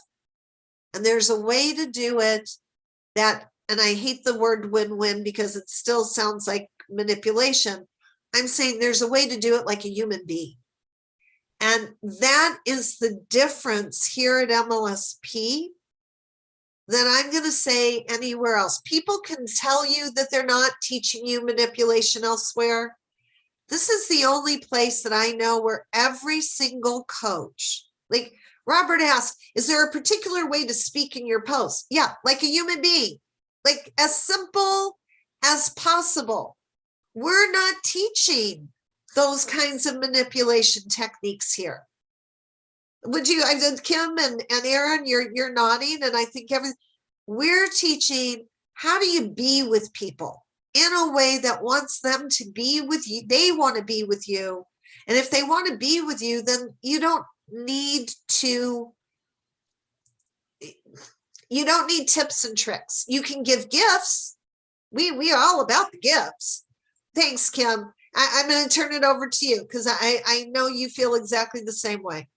and there's a way to do it that, and I hate the word win-win because it still sounds like manipulation. I'm saying there's a way to do it like a human being. And that is the difference here at MLSP than I'm going to say anywhere else. People can tell you that they're not teaching you manipulation elsewhere. This is the only place that I know where every single coach, like Robert asked, is there a particular way to speak in your post? Yeah, like a human being, like as simple as possible. We're not teaching those kinds of manipulation techniques here. Would you, I did, Kim and Aaron, you're nodding, and I think we're teaching how do you be with people in a way that wants them to be with you. They want to be with you. And if they want to be with you, then you don't need tips and tricks. You can give gifts. We are all about the gifts. Thanks, Kim. I'm going to turn it over to you because I know you feel exactly the same way.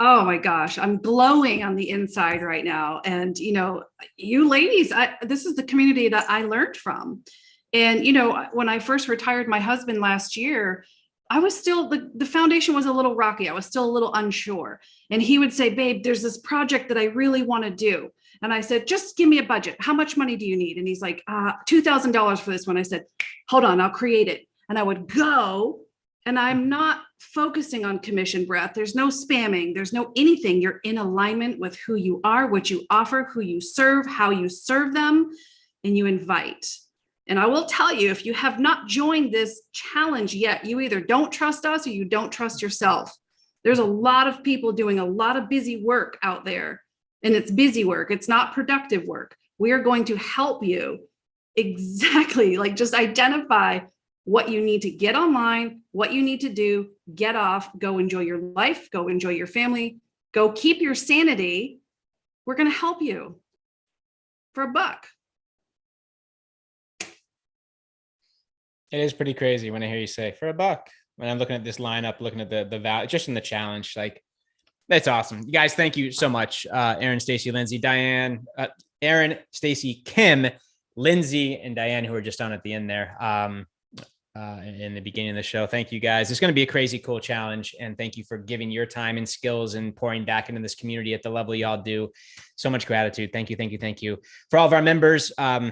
Oh my gosh, I'm glowing on the inside right now. And, you ladies, this is the community that I learned from. And, when I first retired my husband last year, I was still, the foundation was a little rocky. I was still a little unsure. And he would say, babe, there's this project that I really want to do. And I said, just give me a budget. How much money do you need? And he's like, $2,000 for this one. I said, hold on, I'll create it. And I would go, and I'm not focusing on commission breath. There's no spamming. There's no anything. You're in alignment with who you are, what you offer, who you serve, how you serve them, and you invite. And I will tell you, if you have not joined this challenge yet, you either don't trust us or you don't trust yourself. There's a lot of people doing a lot of busy work out there. And it's busy work. It's not productive work. We are going to help you exactly, like just identify what you need to get online, what you need to do, get off, go enjoy your life, go enjoy your family, go keep your sanity. We're going to help you for $1. It is pretty crazy when I hear you say for $1. When I'm looking at this lineup, looking at the value, just in the challenge, like that's awesome. You guys, thank you so much. Aaron, Stacy, Lindsay, Diane, Aaron, Stacy, Kim, Lindsay, and Diane, who are just on at the end there in the beginning of the show. Thank you guys. It's going to be a crazy cool challenge. And thank you for giving your time and skills and pouring back into this community at the level y'all do. So much gratitude. Thank you. Thank you. Thank you. For all of our members, yeah,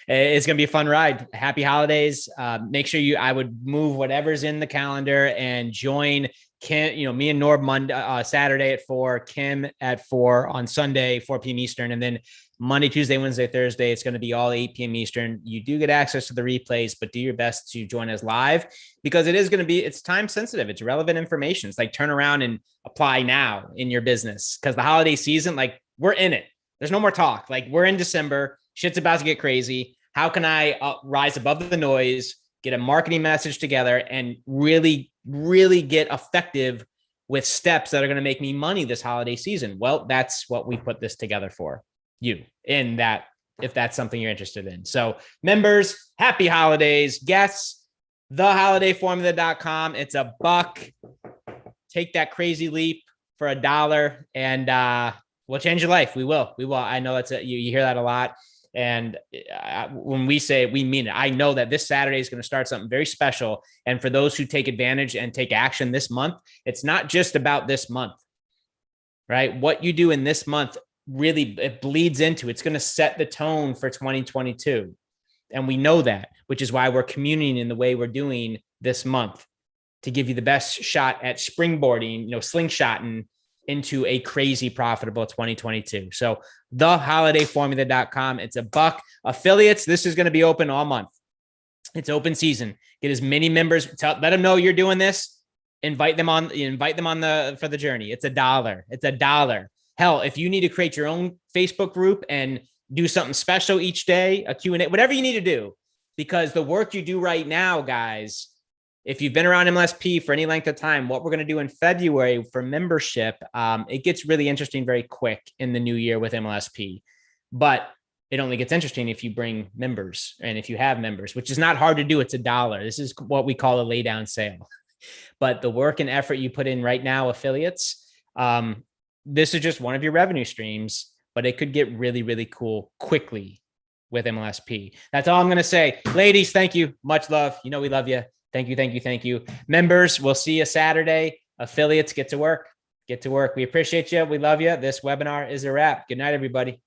it's going to be a fun ride. Happy holidays. Make sure I would move whatever's in the calendar and join Kim, me and Norb Monday, Saturday at 4, Kim at 4 on Sunday, 4 p.m. Eastern. And then Monday, Tuesday, Wednesday, Thursday, it's going to be all 8 p.m. Eastern. You do get access to the replays, but do your best to join us live because it's time sensitive. It's relevant information. It's like turn around and apply now in your business because the holiday season, like we're in it. There's no more talk. Like we're in December. Shit's about to get crazy. How can I rise above the noise, get a marketing message together, and really, really get effective with steps that are going to make me money this holiday season? Well, that's what we put this together for you in that, if that's something you're interested in. So members, happy holidays. Guests, theholidayformula.com. It's $1. Take that crazy leap for $1 and, we'll change your life. We will. I know you hear that a lot. And when we say it, we mean it. I know that this Saturday is going to start something very special. And for those who take advantage and take action this month, it's not just about this month, right? What you do in this month really, it bleeds into, it's going to set the tone for 2022. And we know that, which is why we're communing in the way we're doing this month to give you the best shot at springboarding, slingshotting into a crazy profitable 2022. So theholidayformula.com. It's $1. Affiliates, this is going to be open all month. It's open season. Get as many members, let them know you're doing this. Invite them on for the journey. It's $1. It's $1. Hell, if you need to create your own Facebook group and do something special each day, a Q&A, whatever you need to do, because the work you do right now, guys, if you've been around MLSP for any length of time, what we're going to do in February for membership, it gets really interesting very quick in the new year with MLSP, but it only gets interesting if you bring members and if you have members, which is not hard to do. It's $1. This is what we call a lay down sale. But the work and effort you put in right now, affiliates, this is just one of your revenue streams, but it could get really, really cool quickly with MLSP. That's all I'm going to say. Ladies, thank you. Much love. You know, we love you. Thank you. Thank you. Thank you. Members, we'll see you Saturday. Affiliates, get to work. Get to work. We appreciate you. We love you. This webinar is a wrap. Good night, everybody.